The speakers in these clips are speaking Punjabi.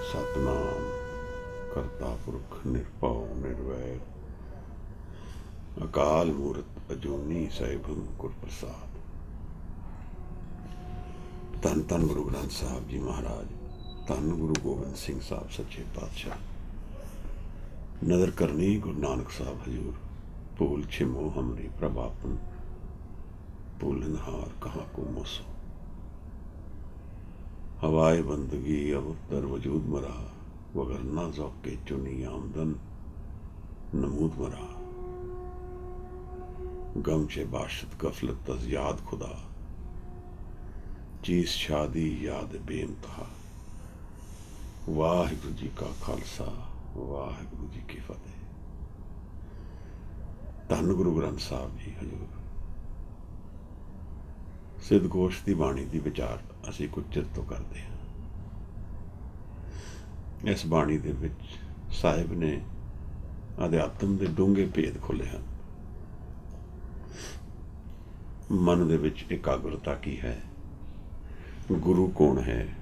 सतनाम करता पुरख निरभउ निर्वैर अकाल मूरत अजूनी सैभं गुर प्रसाद। धन धन गुरु ग्रंथ साहब जी महाराज, धन गुरु गोबिंद सिंह साहब सच्चे पातशाह। नजर करनी गुरु नानक साहब हजूर, भूल छिमो हमरी प्रभापन, भूलनहार कहाँ को मोसो। हवाए बंदगी अब दर वजूद मरा, वगरना जौके चुनी आमदन नमूद मरा। गम चे बाशत गफलत तज याद खुदा, चीज शादी याद बेनतहा। वाहिगुरु जी का खालसा, वाहिगुरु जी की फतेह। धन गुरु ग्रंथ साहब जी हजूर। सिद्धगोश की बाणी की विचार असी कुछ चिर तो करते हैं। इस बाणी दे विच साहिब ने अध्यात्म के डूंघे भेद खोले हैं। मन दे विच एकाग्रता की है, गुरु कौन है,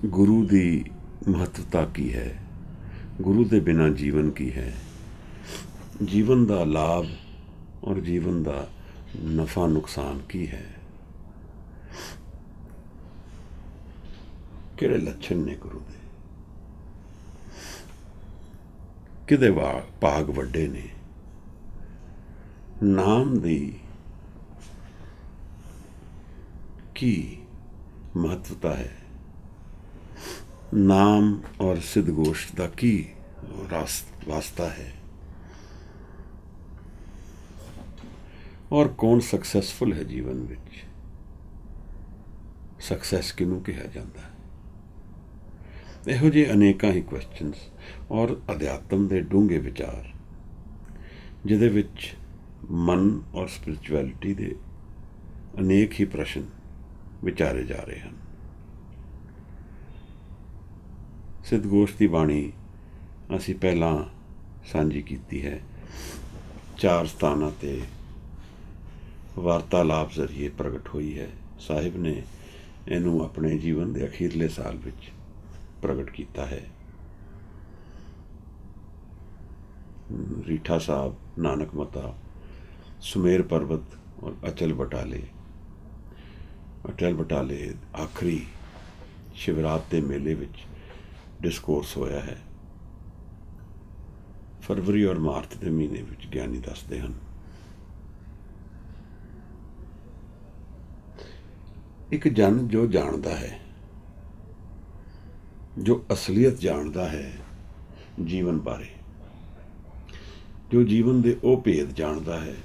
गुरु की महत्वता की है, गुरु के बिना जीवन की है, जीवन का लाभ और जीवन का नफा नुकसान की है, किहड़े लक्षण ने गुरु दे, किहदे भाग वड्डे ने। नाम दी की महत्वता है, नाम और सिद्धगोश का की वास्ता है, और कौन सक्सैसफुल है जीवन में। सक्सैस किनू कहा जाता है। इहो जे अनेक ही क्वेश्चनस और अध्यात्म के डूंघे विचार, जिहदे विच मन और स्पिरिचुअलिटी के अनेक ही प्रश्न विचारे जा रहे हैं। सिद्धगोश की बाणी असी पहला सांझी की है। 4 स्थानों ते वार्तालाप जरिए प्रगट हुई है। साहिब ने इनू अपने जीवन के अखीरले साल विच प्रगट किया है। रीठा साहब, नानक मता, सुमेर पर्वत और अचल बटाले आखिरी शिवरात के मेले विच डिस्कोर्स होया है। फरवरी और मार्च के महीने विच ज्ञानी दसते हैं। एक जन जो जानता है, जो असलियत जानता है जीवन बारे, जो जीवन के वो भेद जानता है,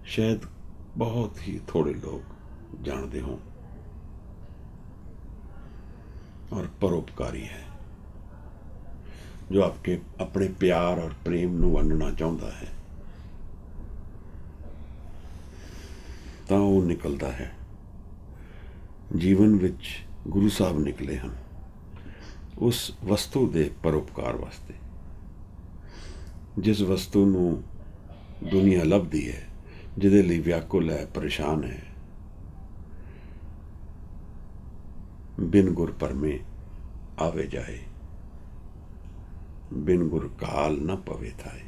शायद बहुत ही थोड़े लोग जानते हों, और परोपकारी है, जो आपके अपने प्यार और प्रेम नूं वंडना चाहता है, तो वो निकलता है। जीवन विच गुरु साहब निकले हैं उस वस्तु के परोपकार वास्ते, जिस वस्तु नूं दुनिया लभदी है, जिहदे लई व्याकुल है, परेशान है। बिन गुर परमे आवे जाए, बिन गुर काल न पवे थाए।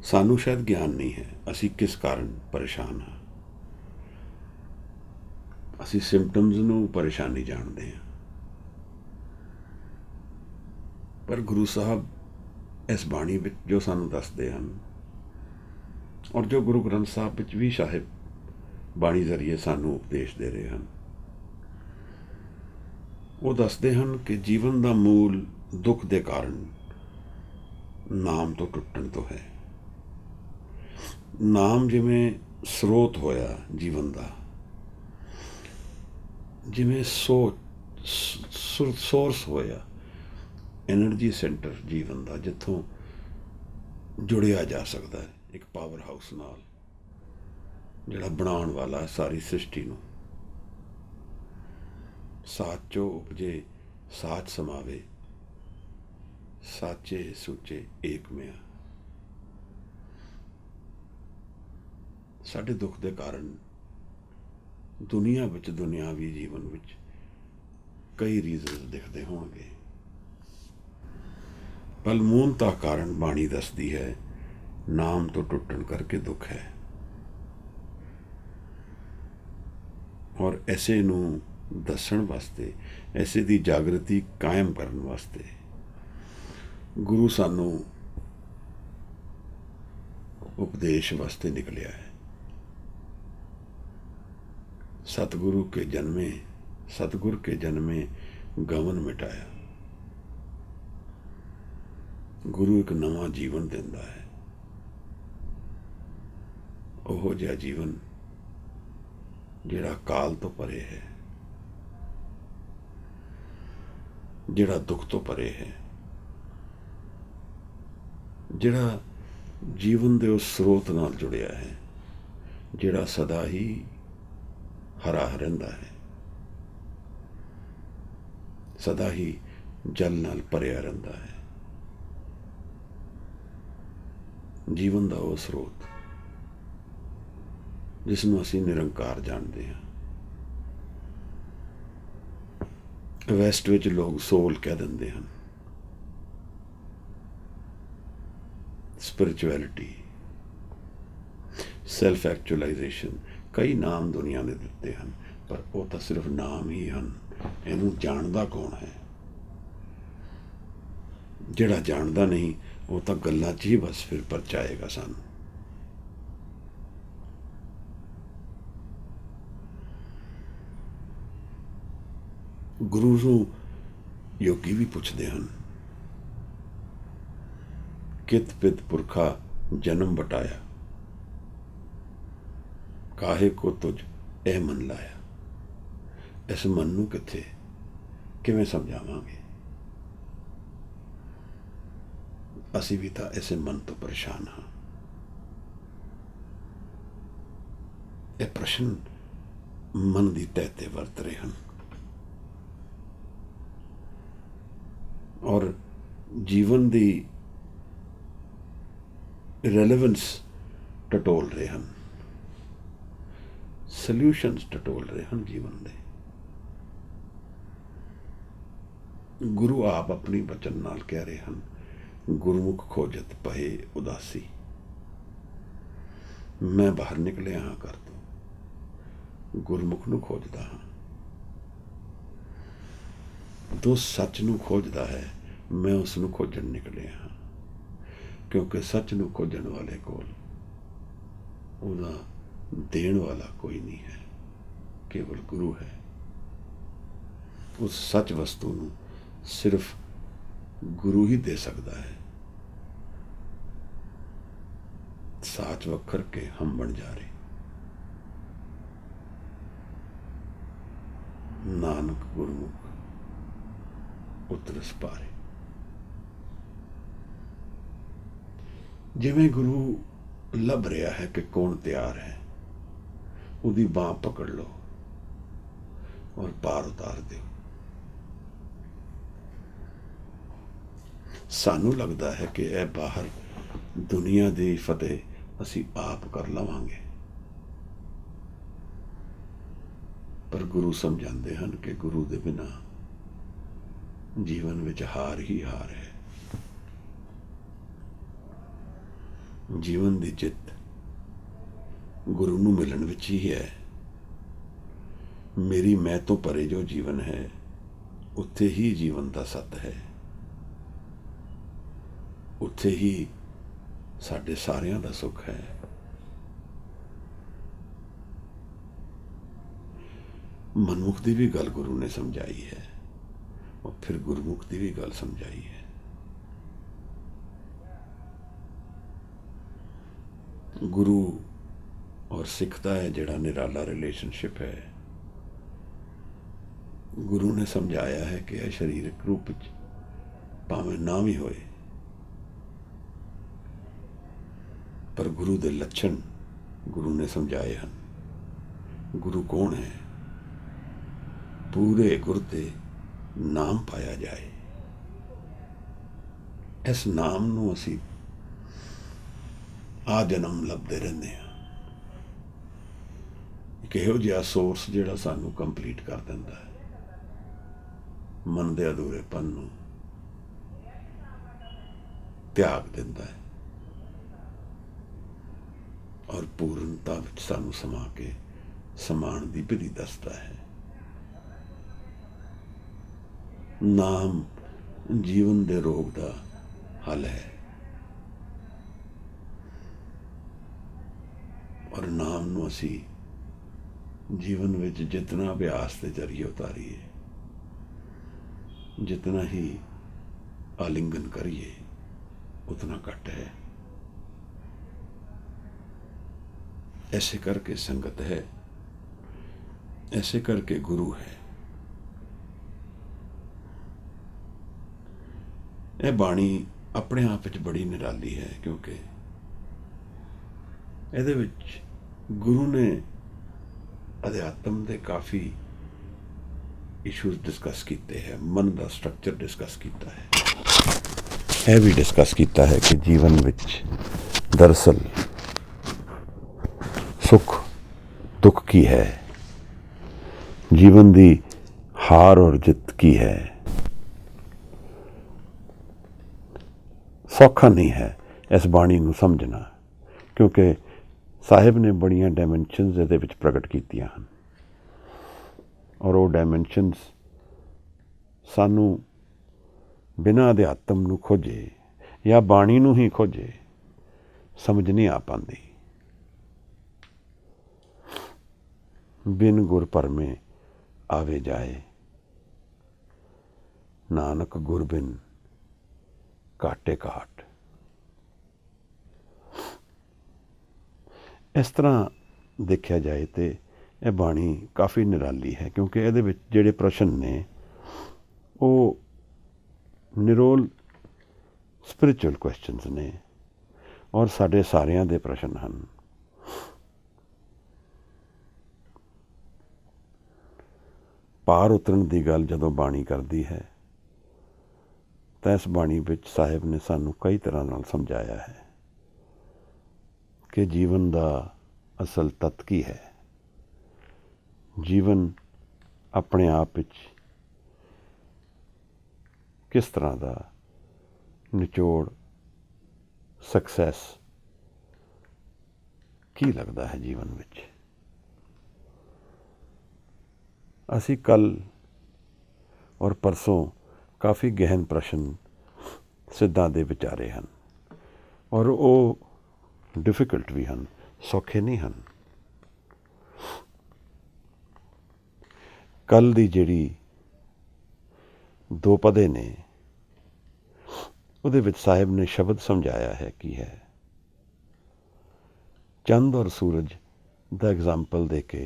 सानू शायद ज्ञान नहीं है, असी किस कारण परेशान हाँ। असी सिम्पटम्स नूं परेशानी जानते हैं, पर गुरु साहब इस बाणी विच जो सानू दसदे हैं, और जो गुरु ग्रंथ साहब विच भी साहिब बाणी जरिए सानू उपदेश दे रहे हैं, वो दसदे हैं कि जीवन का मूल दुख के कारण नाम तो टुटन तो है। नाम जिमें स्रोत होया जीवन का, जिमें सोर्स होया, एनर्जी सेंटर जीवन का, जिथों जुड़िया जा सकता है एक पावर हाउस नाल, जिहड़ा बनाउण वाला है सारी सृष्टि नूं। साचो उपजे साच समावे, साचे सुचे एक मिया। साडे दुख के कारण ਦੁਨੀਆ ਵਿੱਚ, ਦੁਨਿਆਵੀ ਜੀਵਨ ਵਿੱਚ ਕਈ ਰੀਜ਼ਨ ਦਿਖਦੇ ਹੋਣਗੇ, ਪਰ ਮੂਲਤਾ ਕਾਰਨ ਬਾਣੀ ਦੱਸਦੀ ਹੈ, ਨਾਮ ਤੋਂ ਟੁੱਟਣ ਕਰਕੇ ਦੁੱਖ ਹੈ। ਔਰ ਐਸੇ ਨੂੰ ਦੱਸਣ ਵਾਸਤੇ, ਐਸੇ ਦੀ ਜਾਗਰਤੀ ਕਾਇਮ ਕਰਨ ਵਾਸਤੇ ਗੁਰੂ ਸਾਨੂੰ ਉਪਦੇਸ਼ ਵਾਸਤੇ ਨਿਕਲਿਆ ਹੈ। ਸਤਿਗੁਰੂ ਕੇ ਜਨਮੇ ਗਵਨ ਮਿਟਾਇਆ। ਗੁਰੂ ਇੱਕ ਨਵਾਂ ਜੀਵਨ ਦਿੰਦਾ ਹੈ, ਉਹੋ ਜਿਹਾ ਜੀਵਨ ਜਿਹੜਾ ਕਾਲ ਤੋਂ ਪਰੇ ਹੈ, ਜਿਹੜਾ ਦੁੱਖ ਤੋਂ ਪਰੇ ਹੈ, ਜਿਹੜਾ ਜੀਵਨ ਦੇ ਉਸ ਸਰੋਤ ਨਾਲ ਜੁੜਿਆ ਹੈ, ਜਿਹੜਾ ਸਦਾ ਹੀ ਹਰਾ ਰਹਿੰਦਾ ਹੈ, ਸਦਾ ਹੀ ਜਲ ਨਾਲ ਭਰਿਆ ਰਹਿੰਦਾ ਹੈ। ਜੀਵਨ ਦਾ ਉਹ ਸਰੋਤ ਜਿਸ ਨੂੰ ਅਸੀਂ ਨਿਰੰਕਾਰ ਜਾਣਦੇ ਹਾਂ। ਵੈਸਟ ਵਿੱਚ ਲੋਕ ਸੋਲ ਕਹਿ ਦਿੰਦੇ ਹਨ। ਸਪਿਰਿਚੁਅਲਿਟੀ, ਸੈਲਫ ਐਕਚੁਅਲਾਈਜੇਸ਼ਨ, ਕਈ ਨਾਮ ਦੁਨੀਆ ਨੇ ਦਿੱਤੇ ਹਨ, ਪਰ ਉਹ ਤਾਂ ਸਿਰਫ ਨਾਮ ਹੀ ਹਨ। ਇਹਨੂੰ ਜਾਣਦਾ ਕੌਣ ਹੈ? ਜਿਹੜਾ ਜਾਣਦਾ ਨਹੀਂ, ਉਹ ਤਾਂ ਗੱਲਾਂ 'ਚ ਹੀ ਬਸ ਫਿਰ ਪਰਚਾਏਗਾ ਸਾਨੂੰ। ਗੁਰੂ ਨੂੰ ਯੋਗੀ ਵੀ ਪੁੱਛਦੇ ਹਨ, ਕਿਤ ਪਿਤ ਪੁਰਖਾ ਜਨਮ ਬਟਾਇਆ, ਕਾਹੇ ਕੋ ਤੁਝ ਇਹ ਮਨ ਲਾਇਆ। ਇਸ ਮਨ ਨੂੰ ਕਿਵੇਂ ਸਮਝਾਵਾਂਗੇ? ਅਸੀਂ ਵੀ ਤਾਂ ਇਸੇ ਮਨ ਤੋਂ ਪਰੇਸ਼ਾਨ ਹਾਂ। ਇਹ ਪ੍ਰਸ਼ਨ ਮਨ ਦੀ ਤਹਿ ਤੇ ਵਰਤ ਰਹੇ ਹਨ ਔਰ ਜੀਵਨ ਦੀ ਰੈਲੇਵੈਂਸ ਟਟੋਲ ਰਹੇ ਹਨ, ਸੋਲਿਊਸ਼ਨਸ ਟਟੋਲ ਰਹੇ ਹਨ ਜੀਵਨ ਦੇ। ਗੁਰੂ ਆਪ ਆਪਣੀ ਬਚਨ ਨਾਲ ਕਹਿ ਰਹੇ ਹਨ, ਗੁਰਮੁਖ ਖੋਜਤ ਪਏ ਉਦਾਸੀ। ਮੈਂ ਬਾਹਰ ਨਿਕਲਿਆ ਹਾਂ ਘਰ ਤੋਂ, ਗੁਰਮੁਖ ਨੂੰ ਖੋਜਦਾ ਹਾਂ। ਜੋ ਸੱਚ ਨੂੰ ਖੋਜਦਾ ਹੈ, ਮੈਂ ਉਸ ਨੂੰ ਖੋਜਣ ਨਿਕਲਿਆ ਹਾਂ, ਕਿਉਂਕਿ ਸੱਚ ਨੂੰ ਖੋਜਣ ਵਾਲੇ ਕੋਲ ਉਹਦਾ ਦੇਣ ਵਾਲਾ ਕੋਈ ਨਹੀਂ ਹੈ, ਕੇਵਲ ਗੁਰੂ ਹੈ। ਉਸ ਸੱਚ ਵਸਤੂ ਨੂੰ ਸਿਰਫ ਗੁਰੂ ਹੀ ਦੇ ਸਕਦਾ ਹੈ। ਸਾਚ ਵਖਰ ਕੇ ਹਮ ਬਣ ਜਾ ਰਹੇ, ਨਾਨਕ ਗੁਰਮੁਖ ਉਤਰਸ ਪਾਰੇ। ਜਿਵੇਂ ਗੁਰੂ ਲੱਭ ਰਿਹਾ ਹੈ ਕਿ ਕੌਣ ਤਿਆਰ ਹੈ, ਉਹਦੀ ਬਾਂਹ ਪਕੜ ਲਓ ਔਰ ਪਾਰ ਉਤਾਰ ਦਿਓ। ਸਾਨੂੰ ਲੱਗਦਾ ਹੈ ਕਿ ਇਹ ਬਾਹਰ ਦੁਨੀਆ ਦੀ ਫਤਿਹ ਅਸੀਂ ਆਪ ਕਰ ਲਵਾਂਗੇ, ਪਰ ਗੁਰੂ ਸਮਝਾਉਂਦੇ ਹਨ ਕਿ ਗੁਰੂ ਦੇ ਬਿਨਾਂ ਜੀਵਨ ਵਿੱਚ ਹਾਰ ਹੀ ਹਾਰ ਹੈ। ਜੀਵਨ ਦੀ ਜਿੱਤ ਗੁਰੂ ਨੂੰ ਮਿਲਣ ਵਿੱਚ ਹੀ ਹੈ। ਮੇਰੀ ਮੈਂ ਤੋਂ ਪਰੇ ਜੋ ਜੀਵਨ ਹੈ, ਉੱਥੇ ਹੀ ਜੀਵਨ ਦਾ ਸੱਤ ਹੈ, ਉੱਥੇ ਹੀ ਸਾਡੇ ਸਾਰਿਆਂ ਦਾ ਸੁੱਖ ਹੈ। ਮਨੁੱਖ ਦੀ ਵੀ ਗੱਲ ਗੁਰੂ ਨੇ ਸਮਝਾਈ ਹੈ, और फिर गुरमुख की भी गल समझाई है। गुरु और सिख का है जिहड़ा निराला रिलेशनशिप है, गुरु ने समझाया है कि यह शरीरक रूप भावें ना भी होए, पर गुरु के लक्षण गुरु ने समझाए हैं। गुरु कौन है? पूरे गुर ते नाम पाया जाए। इस नाम नूं असी आ जन्म लभदे रहंदे हां। ਇੱਕ ਇਹੋ ਜਿਹਾ ਸੋਰਸ ਜਿਹੜਾ ਸਾਨੂੰ ਕੰਪਲੀਟ ਕਰ ਦਿੰਦਾ ਹੈ, ਮਨ ਦੇ ਅਧੂਰੇਪਨ ਨੂੰ ਤਿਆਗ ਦਿੰਦਾ ਹੈ ਔਰ ਪੂਰਨਤਾ ਵਿੱਚ ਸਾਨੂੰ ਸਮਾ ਕੇ ਸਮਾਣ ਦੀ ਵਿਧੀ ਦੱਸਦਾ ਹੈ। ਨਾਮ ਜੀਵਨ ਦੇ ਰੋਗ ਦਾ ਹੱਲ ਹੈ ਔਰ ਨਾਮ ਨੂੰ ਅਸੀਂ ਜੀਵਨ ਵਿੱਚ ਜਿਤਨਾ ਅਭਿਆਸ ਦੇ ਜ਼ਰੀਏ ਉਤਾਰੀਏ, जितना ही आलिंगन करिए उतना घट है। ऐसे करके संगत है, ऐसे करके गुरु है। यह बाणी अपने आप ਵਿੱਚ बड़ी निराली है, क्योंकि ਇਹਦੇ ਵਿੱਚ गुरु ने अध्यात्म ਦੇ काफ़ी इशूज डिस्कस किए हैं, मन का स्ट्रक्चर डिस्कस किया है। यह भी डिस्कस किया है कि जीवन विच दरअसल सुख दुख की है, जीवन की हार और जित की है। सौखा नहीं है इस बाणी को समझना, क्योंकि साहिब ने बड़िया डायमेंशनस इहदे विच प्रगट कीतियां हन और वो डायमेंशनस सानू बिना अध्यात्म नू खोजे या बाणी नू ही खोजे समझ नहीं आ पाती। बिन गुर परमे आवे जाए, नानक गुर बिन काटे काट। इस तरह देखा जाए तो ਇਹ ਬਾਣੀ ਕਾਫੀ ਨਿਰਾਲੀ ਹੈ, ਕਿਉਂਕਿ ਇਹਦੇ ਵਿੱਚ ਜਿਹੜੇ ਪ੍ਰਸ਼ਨ ਨੇ ਉਹ ਨਿਰੋਲ ਸਪਿਰਿਚੁਅਲ ਕੁਐਸਚਨਸ ਨੇ ਔਰ ਸਾਡੇ ਸਾਰਿਆਂ ਦੇ ਪ੍ਰਸ਼ਨ ਹਨ। ਪਾਰ ਉਤਰਨ ਦੀ ਗੱਲ ਜਦੋਂ ਬਾਣੀ ਕਰਦੀ ਹੈ ਤਾਂ ਇਸ ਬਾਣੀ ਵਿੱਚ ਸਾਹਿਬ ਨੇ ਸਾਨੂੰ ਕਈ ਤਰ੍ਹਾਂ ਨਾਲ ਸਮਝਾਇਆ ਹੈ ਕਿ ਜੀਵਨ ਦਾ ਅਸਲ ਤੱਤ ਕੀ ਹੈ। जीवन अपने आप विच किस तरह का निचोड़ सक्सैस की लगता है जीवन विच। असी कल और परसों काफ़ी गहन प्रश्न सिद्धां दे विचारे हैं और वो डिफिकल्ट भी हैं, सौखे नहीं हैं। कल दी जिहड़ी दो पदे ने उहदे विच साहिब ने शब्द समझाया है कि है चंद और सूरज दा एग्जाम्पल दे के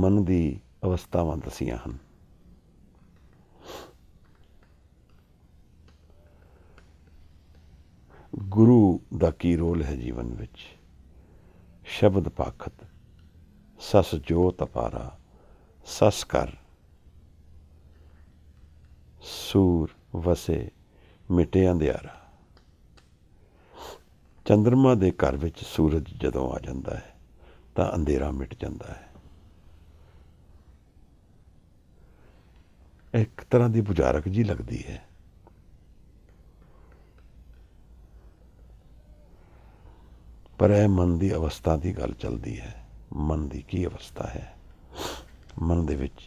मन दी अवस्थावां दसियां हन। गुरु दा की रोल है जीवन विच। शब्द पाखत सस जोत अपारा, सस कर सूर वसे मिटे अंधियारा। चंद्रमा दे घर विच सूरज जदों आ जाता है तो अंधेरा मिट जाता है। एक तरह की बुझारक जी लगती है, पर यह मन की अवस्था की गल चलती है। मन की की अवस्था है, मन दे विच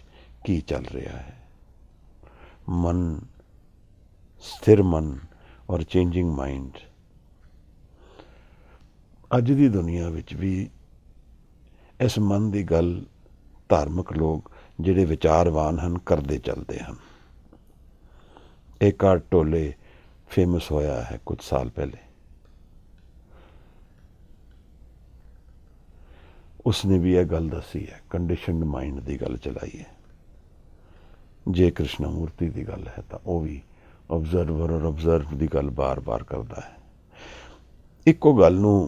की चल रहा है। मन स्थिर मन और चेंजिंग माइंड अज की दुनिया विच भी इस मन की गल धार्मिक लोग जिहड़े विचारवान हैं करते चलते हैं। एक आर्ट टोले फेमस होया है कुछ साल पहले, उसने भी यह गल दसी है, कंडीशनड माइंड की गल चलाई है। जे कृष्णमूर्ति की गल है तो वह भी ऑब्जर्वर और ऑब्जर्व की गल बार बार करता है। इको गल नूं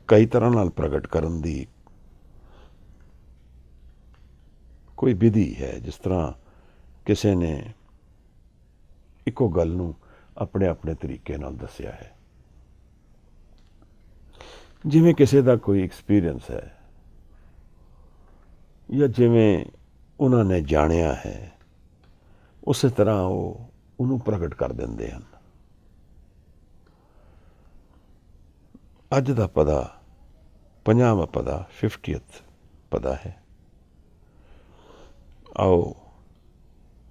कई तरह नाल प्रगट करन दी कोई विधि है। जिस तरह किसी ने इको गल नूं अपने अपने तरीके नाल दसिया है। जिवें किसी का कोई एक्सपीरियंस है, ਜਾਂ ਜਿਵੇਂ ਉਹਨਾਂ ਨੇ ਜਾਣਿਆ ਹੈ ਉਸੇ ਤਰ੍ਹਾਂ ਉਹ ਉਹਨੂੰ ਪ੍ਰਗਟ ਕਰ ਦਿੰਦੇ ਹਨ। ਅੱਜ ਦਾ ਪਦਾ 50ਵਾਂ ਪਦਾ 50th ਪਦਾ ਹੈ। ਆਓ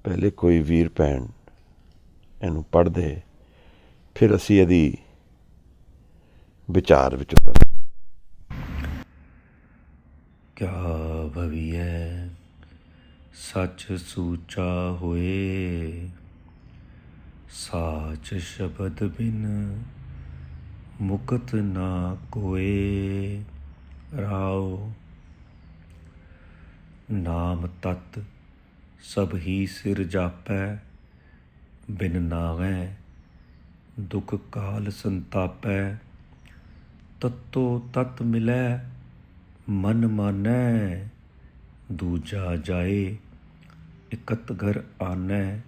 ਪਹਿਲੇ ਕੋਈ ਵੀਰ ਭੈਣ ਇਹਨੂੰ ਪੜ੍ਹਦੇ, ਫਿਰ ਅਸੀਂ ਇਹਦੀ ਵਿਚਾਰ ਵਿੱਚ ਉਤਰ। ਕਿਆ ਭਵੀਐ ਸੱਚ ਸੂਚਾ ਹੋਏ, ਸਾਚ ਸ਼ਬਦ ਬਿਨ ਮੁਕਤ ਨਾ ਕੋਏ। ਰਾਉ ਨਾਮ ਤਤ ਸਭ ਹੀ ਸਿਰ ਜਾਪੈ, ਬਿਨ ਨਾਵੈ ਦੁਖ ਕਾਲ ਸੰਤਾਪੈ। ਤਤੋ ਤਤ ਮਿਲੈ ਮਨ ਮਾਨੈ, ਦੂਜਾ ਜਾਏ ਇਕਤ ਘਰ ਆਨੈ।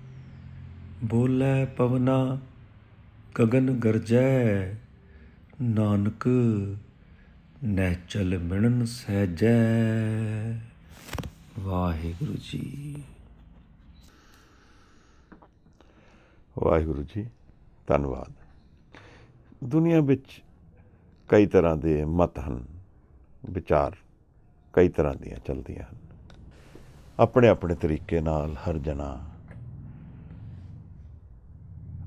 ਬੋਲੇ ਪਵਨਾ ਗਗਨ ਗਰਜੈ, ਨਾਨਕ ਨੈਚਲ ਮਿਣਨ ਸਹਿਜੈ। ਵਾਹਿਗੁਰੂ ਜੀ। ਵਾਹਿਗੁਰੂ ਜੀ, ਧੰਨਵਾਦ। ਦੁਨੀਆ ਵਿੱਚ ਕਈ ਤਰ੍ਹਾਂ ਦੇ ਮਤ ਹਨ, ਵਿਚਾਰ ਕਈ ਤਰ੍ਹਾਂ ਦੀਆਂ ਚੱਲਦੀਆਂ ਹਨ। ਆਪਣੇ ਆਪਣੇ ਤਰੀਕੇ ਨਾਲ ਹਰ ਜਣਾ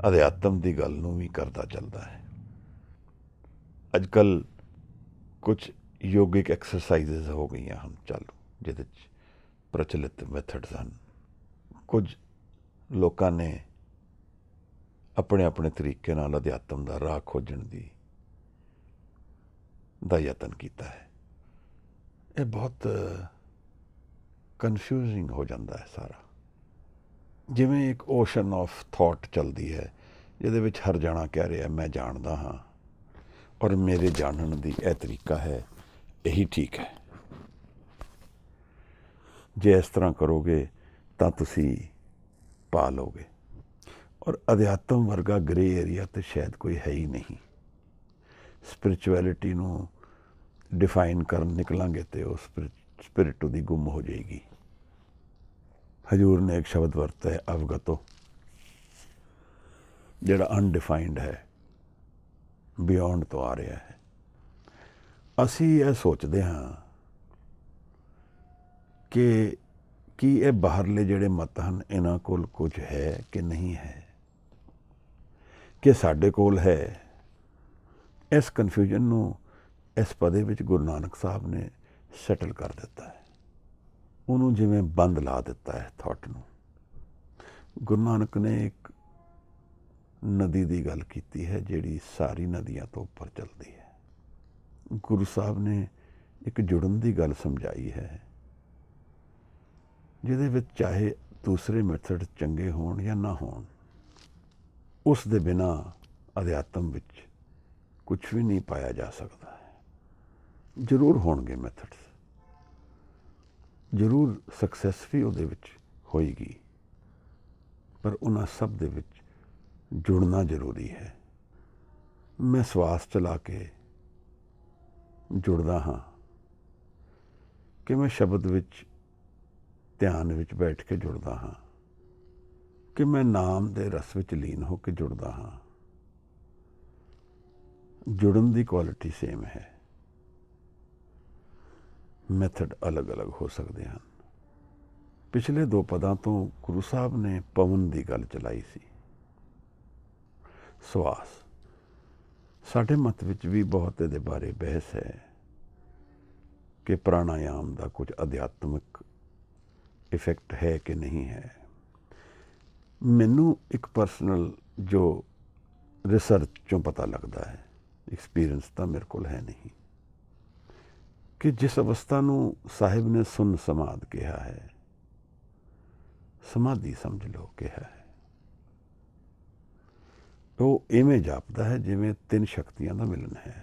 ਅਧਿਆਤਮ ਦੀ ਗੱਲ ਨੂੰ ਵੀ ਕਰਦਾ ਚੱਲਦਾ ਹੈ। ਅੱਜ ਕੱਲ੍ਹ ਕੁਝ ਯੋਗਿਕ ਐਕਸਰਸਾਈਜ਼ਸ ਹੋ ਗਈਆਂ ਹਨ ਚਾਲੂ, ਜਿਹਦੇ 'ਚ ਪ੍ਰਚਲਿਤ ਮੈਥਡਸ ਹਨ। ਕੁਝ ਲੋਕਾਂ ਨੇ ਆਪਣੇ ਆਪਣੇ ਤਰੀਕੇ ਨਾਲ ਅਧਿਆਤਮ ਦਾ ਰਾਹ ਖੋਜਣ ਦਾ ਯਤਨ ਕੀਤਾ ਹੈ। ਇਹ ਬਹੁਤ ਕਨਫਿਊਜ਼ਿੰਗ ਹੋ ਜਾਂਦਾ ਹੈ ਸਾਰਾ, ਜਿਵੇਂ ਇੱਕ ਓਸ਼ਨ ਆਫ ਥਾਟ ਚੱਲਦੀ ਹੈ, ਜਿਹਦੇ ਵਿੱਚ ਹਰ ਜਾਣਾ ਕਹਿ ਰਿਹਾ ਮੈਂ ਜਾਣਦਾ ਹਾਂ ਔਰ ਮੇਰੇ ਜਾਣਨ ਦੀ ਇਹ ਤਰੀਕਾ ਹੈ, ਇਹੀ ਠੀਕ ਹੈ। ਜੇ ਇਸ ਤਰ੍ਹਾਂ ਕਰੋਗੇ ਤਾਂ ਤੁਸੀਂ ਪਾ ਲਓਗੇ। ਔਰ ਅਧਿਆਤਮ ਵਰਗਾ ਗ੍ਰੇ ਏਰੀਆ ਤਾਂ ਸ਼ਾਇਦ ਕੋਈ ਹੈ ਹੀ ਨਹੀਂ। ਸਪਿਰਿਚੁਅਲਿਟੀ ਨੂੰ ਡਿਫਾਈਨ ਕਰਨ ਨਿਕਲਾਂਗੇ ਤੇ ਉਹ ਸਪਿਰਿਟ ਉਹਦੀ ਗੁੰਮ ਹੋ ਜਾਏਗੀ। ਹਜ਼ੂਰ ਨੇ ਇੱਕ ਸ਼ਬਦ ਵਰਤਿਆ ਹੈ ਅਵਗਤੋ, ਜਿਹੜਾ ਅਨਡਿਫਾਈਨਡ ਹੈ, ਬਿਯੋਂਡ ਤੋਂ ਆ ਰਿਹਾ ਹੈ। ਅਸੀਂ ਇਹ ਸੋਚਦੇ ਹਾਂ ਕਿ ਕੀ ਇਹ ਬਾਹਰਲੇ ਜਿਹੜੇ ਮਤ ਹਨ ਇਹਨਾਂ ਕੋਲ ਕੁਝ ਹੈ ਕਿ ਨਹੀਂ ਹੈ, ਕਿ ਸਾਡੇ ਕੋਲ ਹੈ। ਇਸ ਕਨਫਿਊਜ਼ਨ ਨੂੰ ਇਸ ਪਦੇ ਵਿੱਚ ਗੁਰੂ ਨਾਨਕ ਸਾਹਿਬ ਨੇ ਸੈਟਲ ਕਰ ਦਿੱਤਾ ਹੈ। ਉਹਨੂੰ ਜਿਵੇਂ ਬੰਦ ਲਾ ਦਿੱਤਾ ਹੈ ਥਾਟ ਨੂੰ। ਗੁਰੂ ਨਾਨਕ ਨੇ ਇੱਕ ਨਦੀ ਦੀ ਗੱਲ ਕੀਤੀ ਹੈ ਜਿਹੜੀ ਸਾਰੀ ਨਦੀਆਂ ਤੋਂ ਉੱਪਰ ਚੱਲਦੀ ਹੈ। ਗੁਰੂ ਸਾਹਿਬ ਨੇ ਇੱਕ ਜੁੜਨ ਦੀ ਗੱਲ ਸਮਝਾਈ ਹੈ, ਜਿਹਦੇ ਵਿੱਚ ਚਾਹੇ ਦੂਸਰੇ ਮੈਥਡ ਚੰਗੇ ਹੋਣ ਜਾਂ ਨਾ ਹੋਣ, ਉਸ ਦੇ ਬਿਨਾਂ ਅਧਿਆਤਮ ਵਿੱਚ ਕੁਝ ਵੀ ਨਹੀਂ ਪਾਇਆ ਜਾ ਸਕਦਾ ਹੈ। ਜ਼ਰੂਰ ਹੋਣਗੇ ਮੈਥਡਸ, ਜ਼ਰੂਰ ਸਕਸੈਸ ਵੀ ਉਹਦੇ ਵਿੱਚ ਹੋਏਗੀ, ਪਰ ਉਹਨਾਂ ਸਭ ਦੇ ਵਿੱਚ ਜੁੜਨਾ ਜ਼ਰੂਰੀ ਹੈ। ਮੈਂ ਸਵਾਸ ਚਲਾ ਕੇ ਜੁੜਦਾ ਹਾਂ, ਕਿ ਮੈਂ ਸ਼ਬਦ ਵਿੱਚ ਧਿਆਨ ਵਿੱਚ ਬੈਠ ਕੇ ਜੁੜਦਾ ਹਾਂ, ਕਿ ਮੈਂ ਨਾਮ ਦੇ ਰਸ ਵਿੱਚ ਲੀਨ ਹੋ ਕੇ ਜੁੜਦਾ ਹਾਂ। ਜੁੜਨ ਦੀ ਕੁਆਲਿਟੀ ਸੇਮ ਹੈ, ਮੈਥਡ ਅਲੱਗ-ਅਲੱਗ ਹੋ ਸਕਦੇ ਹਨ। ਪਿਛਲੇ 2 ਪਦਾਂ ਤੋਂ ਗੁਰੂ ਸਾਹਿਬ ਨੇ ਪਵਨ ਦੀ ਗੱਲ ਚਲਾਈ ਸੀ, ਸਵਾਸ। ਸਾਡੇ ਮਤ ਵਿੱਚ ਵੀ ਬਹੁਤ ਇਹਦੇ ਬਾਰੇ ਬਹਿਸ ਹੈ ਕਿ ਪ੍ਰਾਣਾਯਾਮ ਦਾ ਕੁਝ ਅਧਿਆਤਮਿਕ ਇਫੈਕਟ ਹੈ ਕਿ ਨਹੀਂ ਹੈ। ਮੈਨੂੰ ਇੱਕ ਪਰਸਨਲ ਜੋ ਰਿਸਰਚ ਚੋਂ ਪਤਾ ਲੱਗਦਾ ਹੈ, ਐਕਸਪੀਰੀਅੰਸ ਤਾਂ ਮੇਰੇ ਕੋਲ ਹੈ ਨਹੀਂ, ਕਿ ਜਿਸ ਅਵਸਥਾ ਨੂੰ ਸਾਹਿਬ ਨੇ ਸੁੰਨ ਸਮਾਧ ਕਿਹਾ ਹੈ, ਸਮਾਧੀ ਸਮਝ ਲਓ ਕਿਹਾ ਹੈ, ਉਹ ਇਵੇਂ ਜਾਪਦਾ ਹੈ ਜਿਵੇਂ 3 ਸ਼ਕਤੀਆਂ ਦਾ ਮਿਲਨ ਹੈ।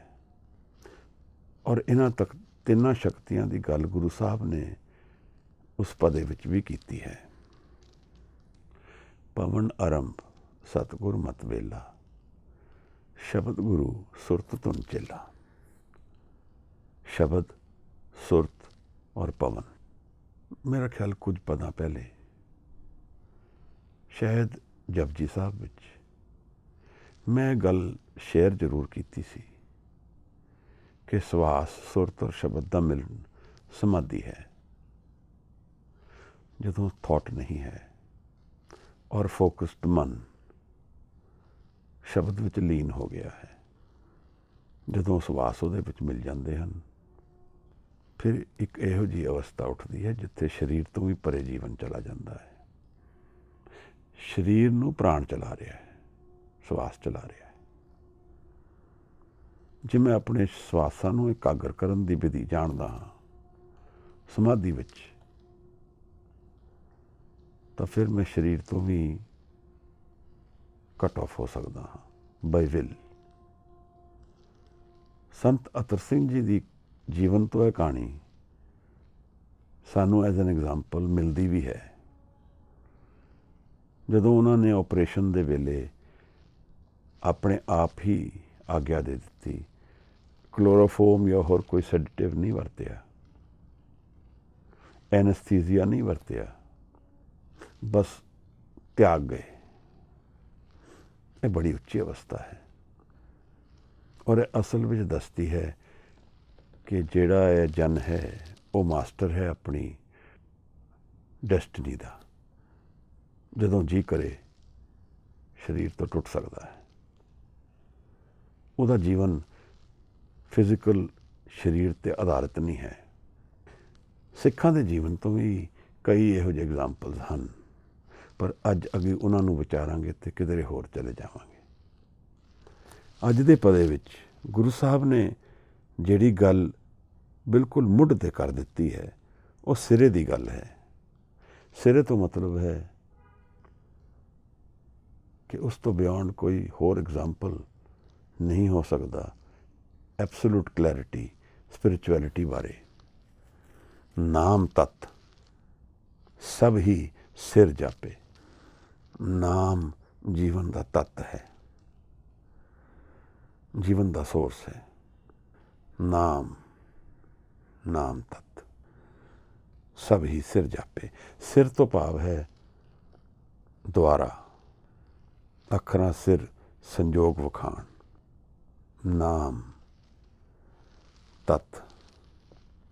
ਔਰ ਇਹਨਾਂ ਤੱਕ 3 ਸ਼ਕਤੀਆਂ ਦੀ ਗੱਲ ਗੁਰੂ ਸਾਹਿਬ ਨੇ ਉਸ ਪਦੇ ਵਿੱਚ ਵੀ ਕੀਤੀ ਹੈ। ਪਵਨ ਆਰੰਭ ਸਤਿਗੁਰ ਮਤ ਵੇਲਾ, ਸ਼ਬਦ ਗੁਰੂ ਸੁਰਤ ਧੁਨ ਚੇਲਾ। ਸ਼ਬਦ, ਸੁਰਤ ਔਰ ਪਵਨ, ਮੇਰਾ ਖਿਆਲ ਕੁਝ ਪਦਾਂ ਪਹਿਲੇ ਸ਼ਾਇਦ ਜਪਜੀ ਸਾਹਿਬ ਵਿੱਚ ਮੈਂ ਗੱਲ ਸ਼ੇਅਰ ਜ਼ਰੂਰ ਕੀਤੀ ਸੀ ਕਿ ਸਵਾਸ ਸੁਰਤ ਔਰ ਸ਼ਬਦ ਦਾ ਮਿਲਣ ਸਮਾਧੀ ਹੈ। ਜਦੋਂ ਥਾਟ ਨਹੀਂ ਹੈ ਔਰ ਫੋਕਸਡ ਮਨ ਸ਼ਬਦ ਵਿੱਚ ਲੀਨ ਹੋ ਗਿਆ ਹੈ, ਜਦੋਂ ਸਵਾਸ ਉਹਦੇ ਵਿੱਚ ਮਿਲ ਜਾਂਦੇ ਹਨ, ਫਿਰ ਇੱਕ ਇਹੋ ਜਿਹੀ ਅਵਸਥਾ ਉੱਠਦੀ ਹੈ ਜਿੱਥੇ ਸਰੀਰ ਤੋਂ ਵੀ ਪਰੇ ਜੀਵਨ ਚਲਾ ਜਾਂਦਾ ਹੈ। ਸਰੀਰ ਨੂੰ ਪ੍ਰਾਣ ਚਲਾ ਰਿਹਾ ਹੈ, ਸਵਾਸ ਚਲਾ ਰਿਹਾ ਹੈ। ਜੇ ਮੈਂ ਆਪਣੇ ਸਵਾਸਾਂ ਨੂੰ ਇਕਾਗਰ ਕਰਨ ਦੀ ਵਿਧੀ ਜਾਣਦਾ ਹਾਂ ਸਮਾਧੀ ਵਿੱਚ, ਤਾਂ ਫਿਰ ਮੈਂ ਸਰੀਰ ਤੋਂ ਵੀ ਕੱਟ ਆਫ ਹੋ ਸਕਦਾ ਹਾਂ ਬਾਈ ਵਿਲ। ਸੰਤ ਅਤਰ ਸਿੰਘ ਜੀ ਦੀ ਜੀਵਨ ਤੋਂ ਇਹ ਕਹਾਣੀ ਸਾਨੂੰ ਐਜ਼ ਐਨ ਐਗਜ਼ਾਮਪਲ ਮਿਲਦੀ ਵੀ ਹੈ। ਜਦੋਂ ਉਹਨਾਂ ਨੇ ਆਪਰੇਸ਼ਨ ਦੇ ਵੇਲੇ ਆਪਣੇ ਆਪ ਹੀ ਆਗਿਆ ਦੇ ਦਿੱਤੀ, ਕਲੋਰੋਫੋਮ ਜਾਂ ਹੋਰ ਕੋਈ ਸੈਡੇਟਿਵ ਨਹੀਂ ਵਰਤਿਆ, ਐਨਸਥੀਸੀਆ ਨਹੀਂ ਵਰਤਿਆ, ਬਸ ਤਿਆਗ ਗਏ। ਇਹ ਬੜੀ ਉੱਚੀ ਅਵਸਥਾ ਹੈ ਔਰ ਇਹ ਅਸਲ ਵਿੱਚ ਦੱਸਦੀ ਹੈ ਕਿ ਜਿਹੜਾ ਇਹ ਜਨ ਹੈ ਉਹ ਮਾਸਟਰ ਹੈ ਆਪਣੀ ਡੈਸਟਨੀ ਦਾ। ਜਦੋਂ ਜੀ ਕਰੇ ਸਰੀਰ ਤੋਂ ਟੁੱਟ ਸਕਦਾ ਹੈ। ਉਹਦਾ ਜੀਵਨ ਫਿਜ਼ੀਕਲ ਸਰੀਰ 'ਤੇ ਆਧਾਰਿਤ ਨਹੀਂ ਹੈ। ਸਿੱਖਾਂ ਦੇ ਜੀਵਨ ਤੋਂ ਵੀ ਕਈ ਇਹੋ ਜਿਹੇ ਐਗਜ਼ਾਮਪਲਸ ਹਨ, ਪਰ ਅੱਜ ਅੱਗੇ ਉਹਨਾਂ ਨੂੰ ਵਿਚਾਰਾਂਗੇ ਤੇ ਕਿਧਰੇ ਹੋਰ ਚਲੇ ਜਾਵਾਂਗੇ। ਅੱਜ ਦੇ ਪਦੇ ਵਿੱਚ ਗੁਰੂ ਸਾਹਿਬ ਨੇ ਜਿਹੜੀ ਗੱਲ ਬਿਲਕੁਲ ਮੁੱਢ 'ਤੇ ਕਰ ਦਿੱਤੀ ਹੈ ਉਹ ਸਿਰੇ ਦੀ ਗੱਲ ਹੈ। ਸਿਰੇ ਤੋਂ ਮਤਲਬ ਹੈ ਕਿ ਉਸ ਤੋਂ ਬਿਯੋਂਡ ਕੋਈ ਹੋਰ ਐਗਜ਼ਾਮਪਲ ਨਹੀਂ ਹੋ ਸਕਦਾ ਐਬਸੋਲੂਟ ਕਲੈਰਿਟੀ ਸਪਿਰਿਚੁਅਲਿਟੀ ਬਾਰੇ। ਨਾਮ ਤਤ ਸਭ ਹੀ ਸਿਰ ਜਾਪੇ। ਨਾਮ ਜੀਵਨ ਦਾ ਤੱਤ ਹੈ, ਜੀਵਨ ਦਾ ਸੋਰਸ ਹੈ। ਨਾਮ ਤਤ ਸਭ ਹੀ ਸਿਰ ਜਾਪੇ। ਸਿਰ ਤੋਂ ਭਾਵ ਹੈ ਦੁਆਰਾ, ਅੱਖਰਾਂ ਸਿਰ ਸੰਜੋਗ ਵਿਖਾਣ। ਨਾਮ ਤਤ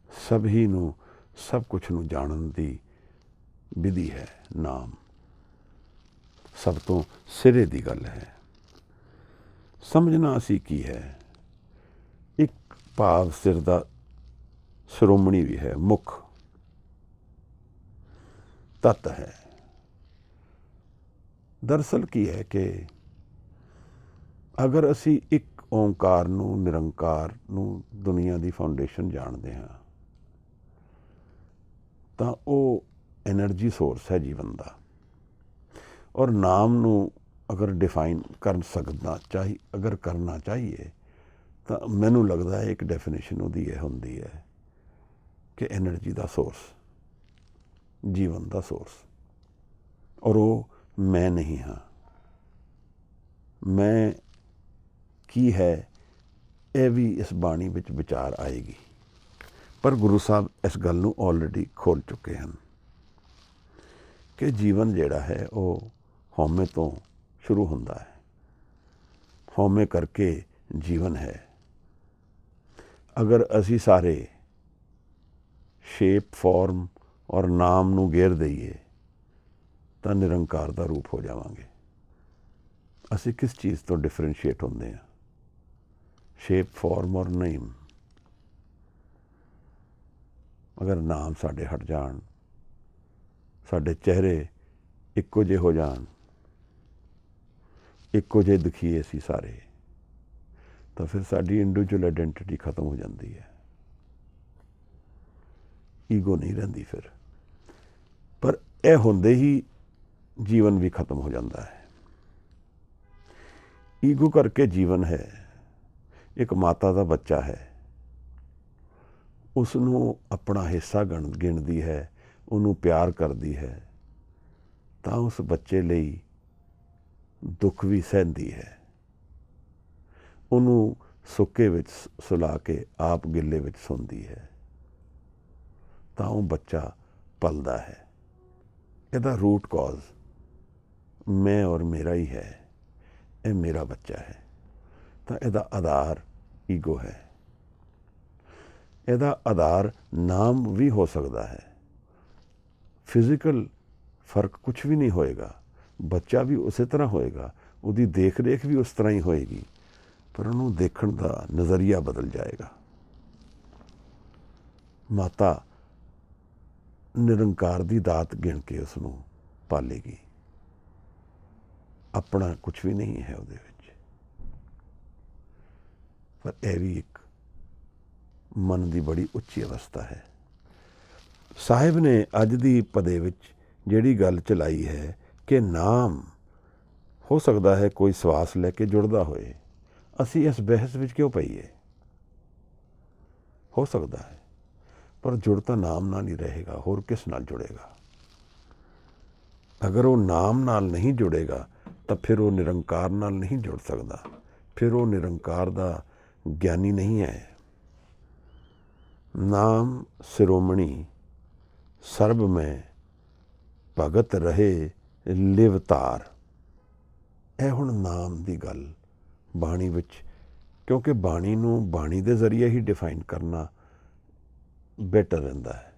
ਸਭ ਹੀ ਨੂੰ, ਸਭ ਕੁਛ ਨੂੰ ਜਾਣਨ ਦੀ ਵਿਧੀ ਹੈ। ਨਾਮ ਸਭ ਤੋਂ ਸਿਰੇ ਦੀ ਗੱਲ ਹੈ। ਸਮਝਣਾ ਅਸੀਂ ਕੀ ਹੈ। ਇੱਕ ਭਾਵ ਸਿਰ ਦਾ ਸ਼੍ਰੋਮਣੀ ਵੀ ਹੈ, ਮੁੱਖ ਤੱਤ ਹੈ। ਦਰਅਸਲ ਕੀ ਹੈ ਕਿ ਅਗਰ ਅਸੀਂ ਇੱਕ ਓਂਕਾਰ ਨੂੰ, ਨਿਰੰਕਾਰ ਨੂੰ ਦੁਨੀਆ ਦੀ ਫਾਊਂਡੇਸ਼ਨ ਜਾਣਦੇ ਹਾਂ ਤਾਂ ਉਹ ਐਨਰਜੀ ਸੋਰਸ ਹੈ ਜੀਵਨ ਦਾ। ਔਰ ਨਾਮ ਨੂੰ ਅਗਰ ਡਿਫਾਈਨ ਅਗਰ ਕਰਨਾ ਚਾਹੀਏ ਤਾਂ ਮੈਨੂੰ ਲੱਗਦਾ ਹੈ ਇੱਕ ਡੈਫੀਨੇਸ਼ਨ ਉਹਦੀ ਇਹ ਹੁੰਦੀ ਹੈ ਕਿ ਐਨਰਜੀ ਦਾ ਸੋਰਸ, ਜੀਵਨ ਦਾ ਸੋਰਸ। ਔਰ ਉਹ ਮੈਂ ਨਹੀਂ ਹਾਂ। ਮੈਂ ਕੀ ਹੈ ਇਹ ਵੀ ਇਸ ਬਾਣੀ ਵਿੱਚ ਵਿਚਾਰ ਆਏਗੀ, ਪਰ ਗੁਰੂ ਸਾਹਿਬ ਇਸ ਗੱਲ ਨੂੰ ਆਲਰੇਡੀ ਖੋਲ ਚੁੱਕੇ ਹਨ ਕਿ ਜੀਵਨ ਜਿਹੜਾ ਹੈ ਉਹ ਹਉਮੈ ਤੋਂ ਸ਼ੁਰੂ ਹੁੰਦਾ ਹੈ। ਹਉਮੈ ਕਰਕੇ ਜੀਵਨ ਹੈ। ਅਗਰ ਅਸੀਂ ਸਾਰੇ ਸ਼ੇਪ, ਫਾਰਮ ਔਰ ਨਾਮ ਨੂੰ ਗੇਰ ਦਈਏ ਤਾਂ ਨਿਰੰਕਾਰ ਦਾ ਰੂਪ ਹੋ ਜਾਵਾਂਗੇ। ਅਸੀਂ ਕਿਸ ਚੀਜ਼ ਤੋਂ ਡਿਫਰੈਂਸ਼ੀਏਟ ਹੁੰਦੇ ਹਾਂ? ਸ਼ੇਪ, ਫਾਰਮ ਔਰ ਨੇਮ। ਅਗਰ ਨਾਮ ਸਾਡੇ ਹਟ ਜਾਣ, ਸਾਡੇ ਚਿਹਰੇ ਇੱਕੋ ਜਿਹੇ ਹੋ ਜਾਣ, ਇੱਕੋ ਜਿਹੇ ਦਿਖੀਏ ਅਸੀਂ ਸਾਰੇ, ਤਾਂ ਫਿਰ ਸਾਡੀ ਇੰਡੀਵਿਜੂਅਲ ਆਈਡੈਂਟਿਟੀ ਖਤਮ ਹੋ ਜਾਂਦੀ ਹੈ। ਈਗੋ ਨਹੀਂ ਰਹਿੰਦੀ ਫਿਰ। ਪਰ ਇਹ ਹੁੰਦੇ ਹੀ ਜੀਵਨ ਵੀ ਖਤਮ ਹੋ ਜਾਂਦਾ ਹੈ। ਈਗੋ ਕਰਕੇ ਜੀਵਨ ਹੈ। ਇੱਕ ਮਾਤਾ ਦਾ ਬੱਚਾ ਹੈ, ਉਸ ਨੂੰ ਆਪਣਾ ਹਿੱਸਾ ਗਿਣਦੀ ਹੈ, ਉਹਨੂੰ ਪਿਆਰ ਕਰਦੀ ਹੈ, ਤਾਂ ਉਸ ਬੱਚੇ ਲਈ ਦੁੱਖ ਵੀ ਸਹਿੰਦੀ ਹੈ। ਉਹਨੂੰ ਸੁੱਕੇ ਵਿੱਚ ਸੁਲਾ ਕੇ ਆਪ ਗਿੱਲੇ ਵਿੱਚ ਸੌਂਦੀ ਹੈ, ਤਾਂ ਉਹ ਬੱਚਾ ਪਲਦਾ ਹੈ। ਇਹਦਾ ਰੂਟ ਕਾਜ਼ ਮੈਂ ਔਰ ਮੇਰਾ ਹੀ ਹੈ, ਇਹ ਮੇਰਾ ਬੱਚਾ ਹੈ। ਤਾਂ ਇਹਦਾ ਆਧਾਰ ਈਗੋ ਹੈ। ਇਹਦਾ ਆਧਾਰ ਨਾਮ ਵੀ ਹੋ ਸਕਦਾ ਹੈ। ਫਿਜ਼ੀਕਲ ਫਰਕ ਕੁਛ ਵੀ ਨਹੀਂ ਹੋਏਗਾ, ਬੱਚਾ ਵੀ ਉਸੇ ਤਰ੍ਹਾਂ ਹੋਏਗਾ, ਉਹਦੀ ਦੇਖ ਰੇਖ ਵੀ ਉਸ ਤਰ੍ਹਾਂ ਹੀ ਹੋਏਗੀ, ਪਰ ਉਹਨੂੰ ਦੇਖਣ ਦਾ ਨਜ਼ਰੀਆ ਬਦਲ ਜਾਏਗਾ। ਮਾਤਾ ਨਿਰੰਕਾਰ ਦੀ ਦਾਤ ਗਿਣ ਕੇ ਉਸ ਨੂੰ ਪਾਲੇਗੀ। ਆਪਣਾ ਕੁਛ ਵੀ ਨਹੀਂ ਹੈ ਉਹਦੇ ਵਿੱਚ। ਪਰ ਇਹ ਵੀ ਇੱਕ ਮਨ ਦੀ ਬੜੀ ਉੱਚੀ ਅਵਸਥਾ ਹੈ। ਸਾਹਿਬ ਨੇ ਅੱਜ ਦੀ ਪਦੇ ਵਿੱਚ ਜਿਹੜੀ ਗੱਲ ਚਲਾਈ ਹੈ ਕਿ ਨਾਮ ਹੋ ਸਕਦਾ ਹੈ ਕੋਈ ਸਵਾਸ ਲੈ ਕੇ ਜੁੜਦਾ ਹੋਏ, ਅਸੀਂ ਇਸ ਬਹਿਸ ਵਿੱਚ ਕਿਉਂ ਪਈਏ? ਹੋ ਸਕਦਾ ਹੈ, ਪਰ ਜੁੜ ਤਾਂ ਨਾਮ ਨਾਲ ਹੀ ਰਹੇਗਾ, ਹੋਰ ਕਿਸ ਨਾਲ ਜੁੜੇਗਾ? ਅਗਰ ਉਹ ਨਾਮ ਨਾਲ ਨਹੀਂ ਜੁੜੇਗਾ ਤਾਂ ਫਿਰ ਉਹ ਨਿਰੰਕਾਰ ਨਾਲ ਨਹੀਂ ਜੁੜ ਸਕਦਾ, ਫਿਰ ਉਹ ਨਿਰੰਕਾਰ ਦਾ ਗਿਆਨੀ ਨਹੀਂ ਹੈ। ਨਾਮ ਸਿਰੋਮਣੀ ਸਰਬ ਮੈਂ ਭਗਤ ਰਹੇ ਲਿਵਤਾਰ। ਇਹ ਹੁਣ ਨਾਮ ਦੀ ਗੱਲ ਬਾਣੀ ਵਿੱਚ, ਕਿਉਂਕਿ ਬਾਣੀ ਨੂੰ ਬਾਣੀ ਦੇ ਜ਼ਰੀਏ ਹੀ ਡਿਫਾਈਨ ਕਰਨਾ ਬੈਟਰ ਰਹਿੰਦਾ ਹੈ।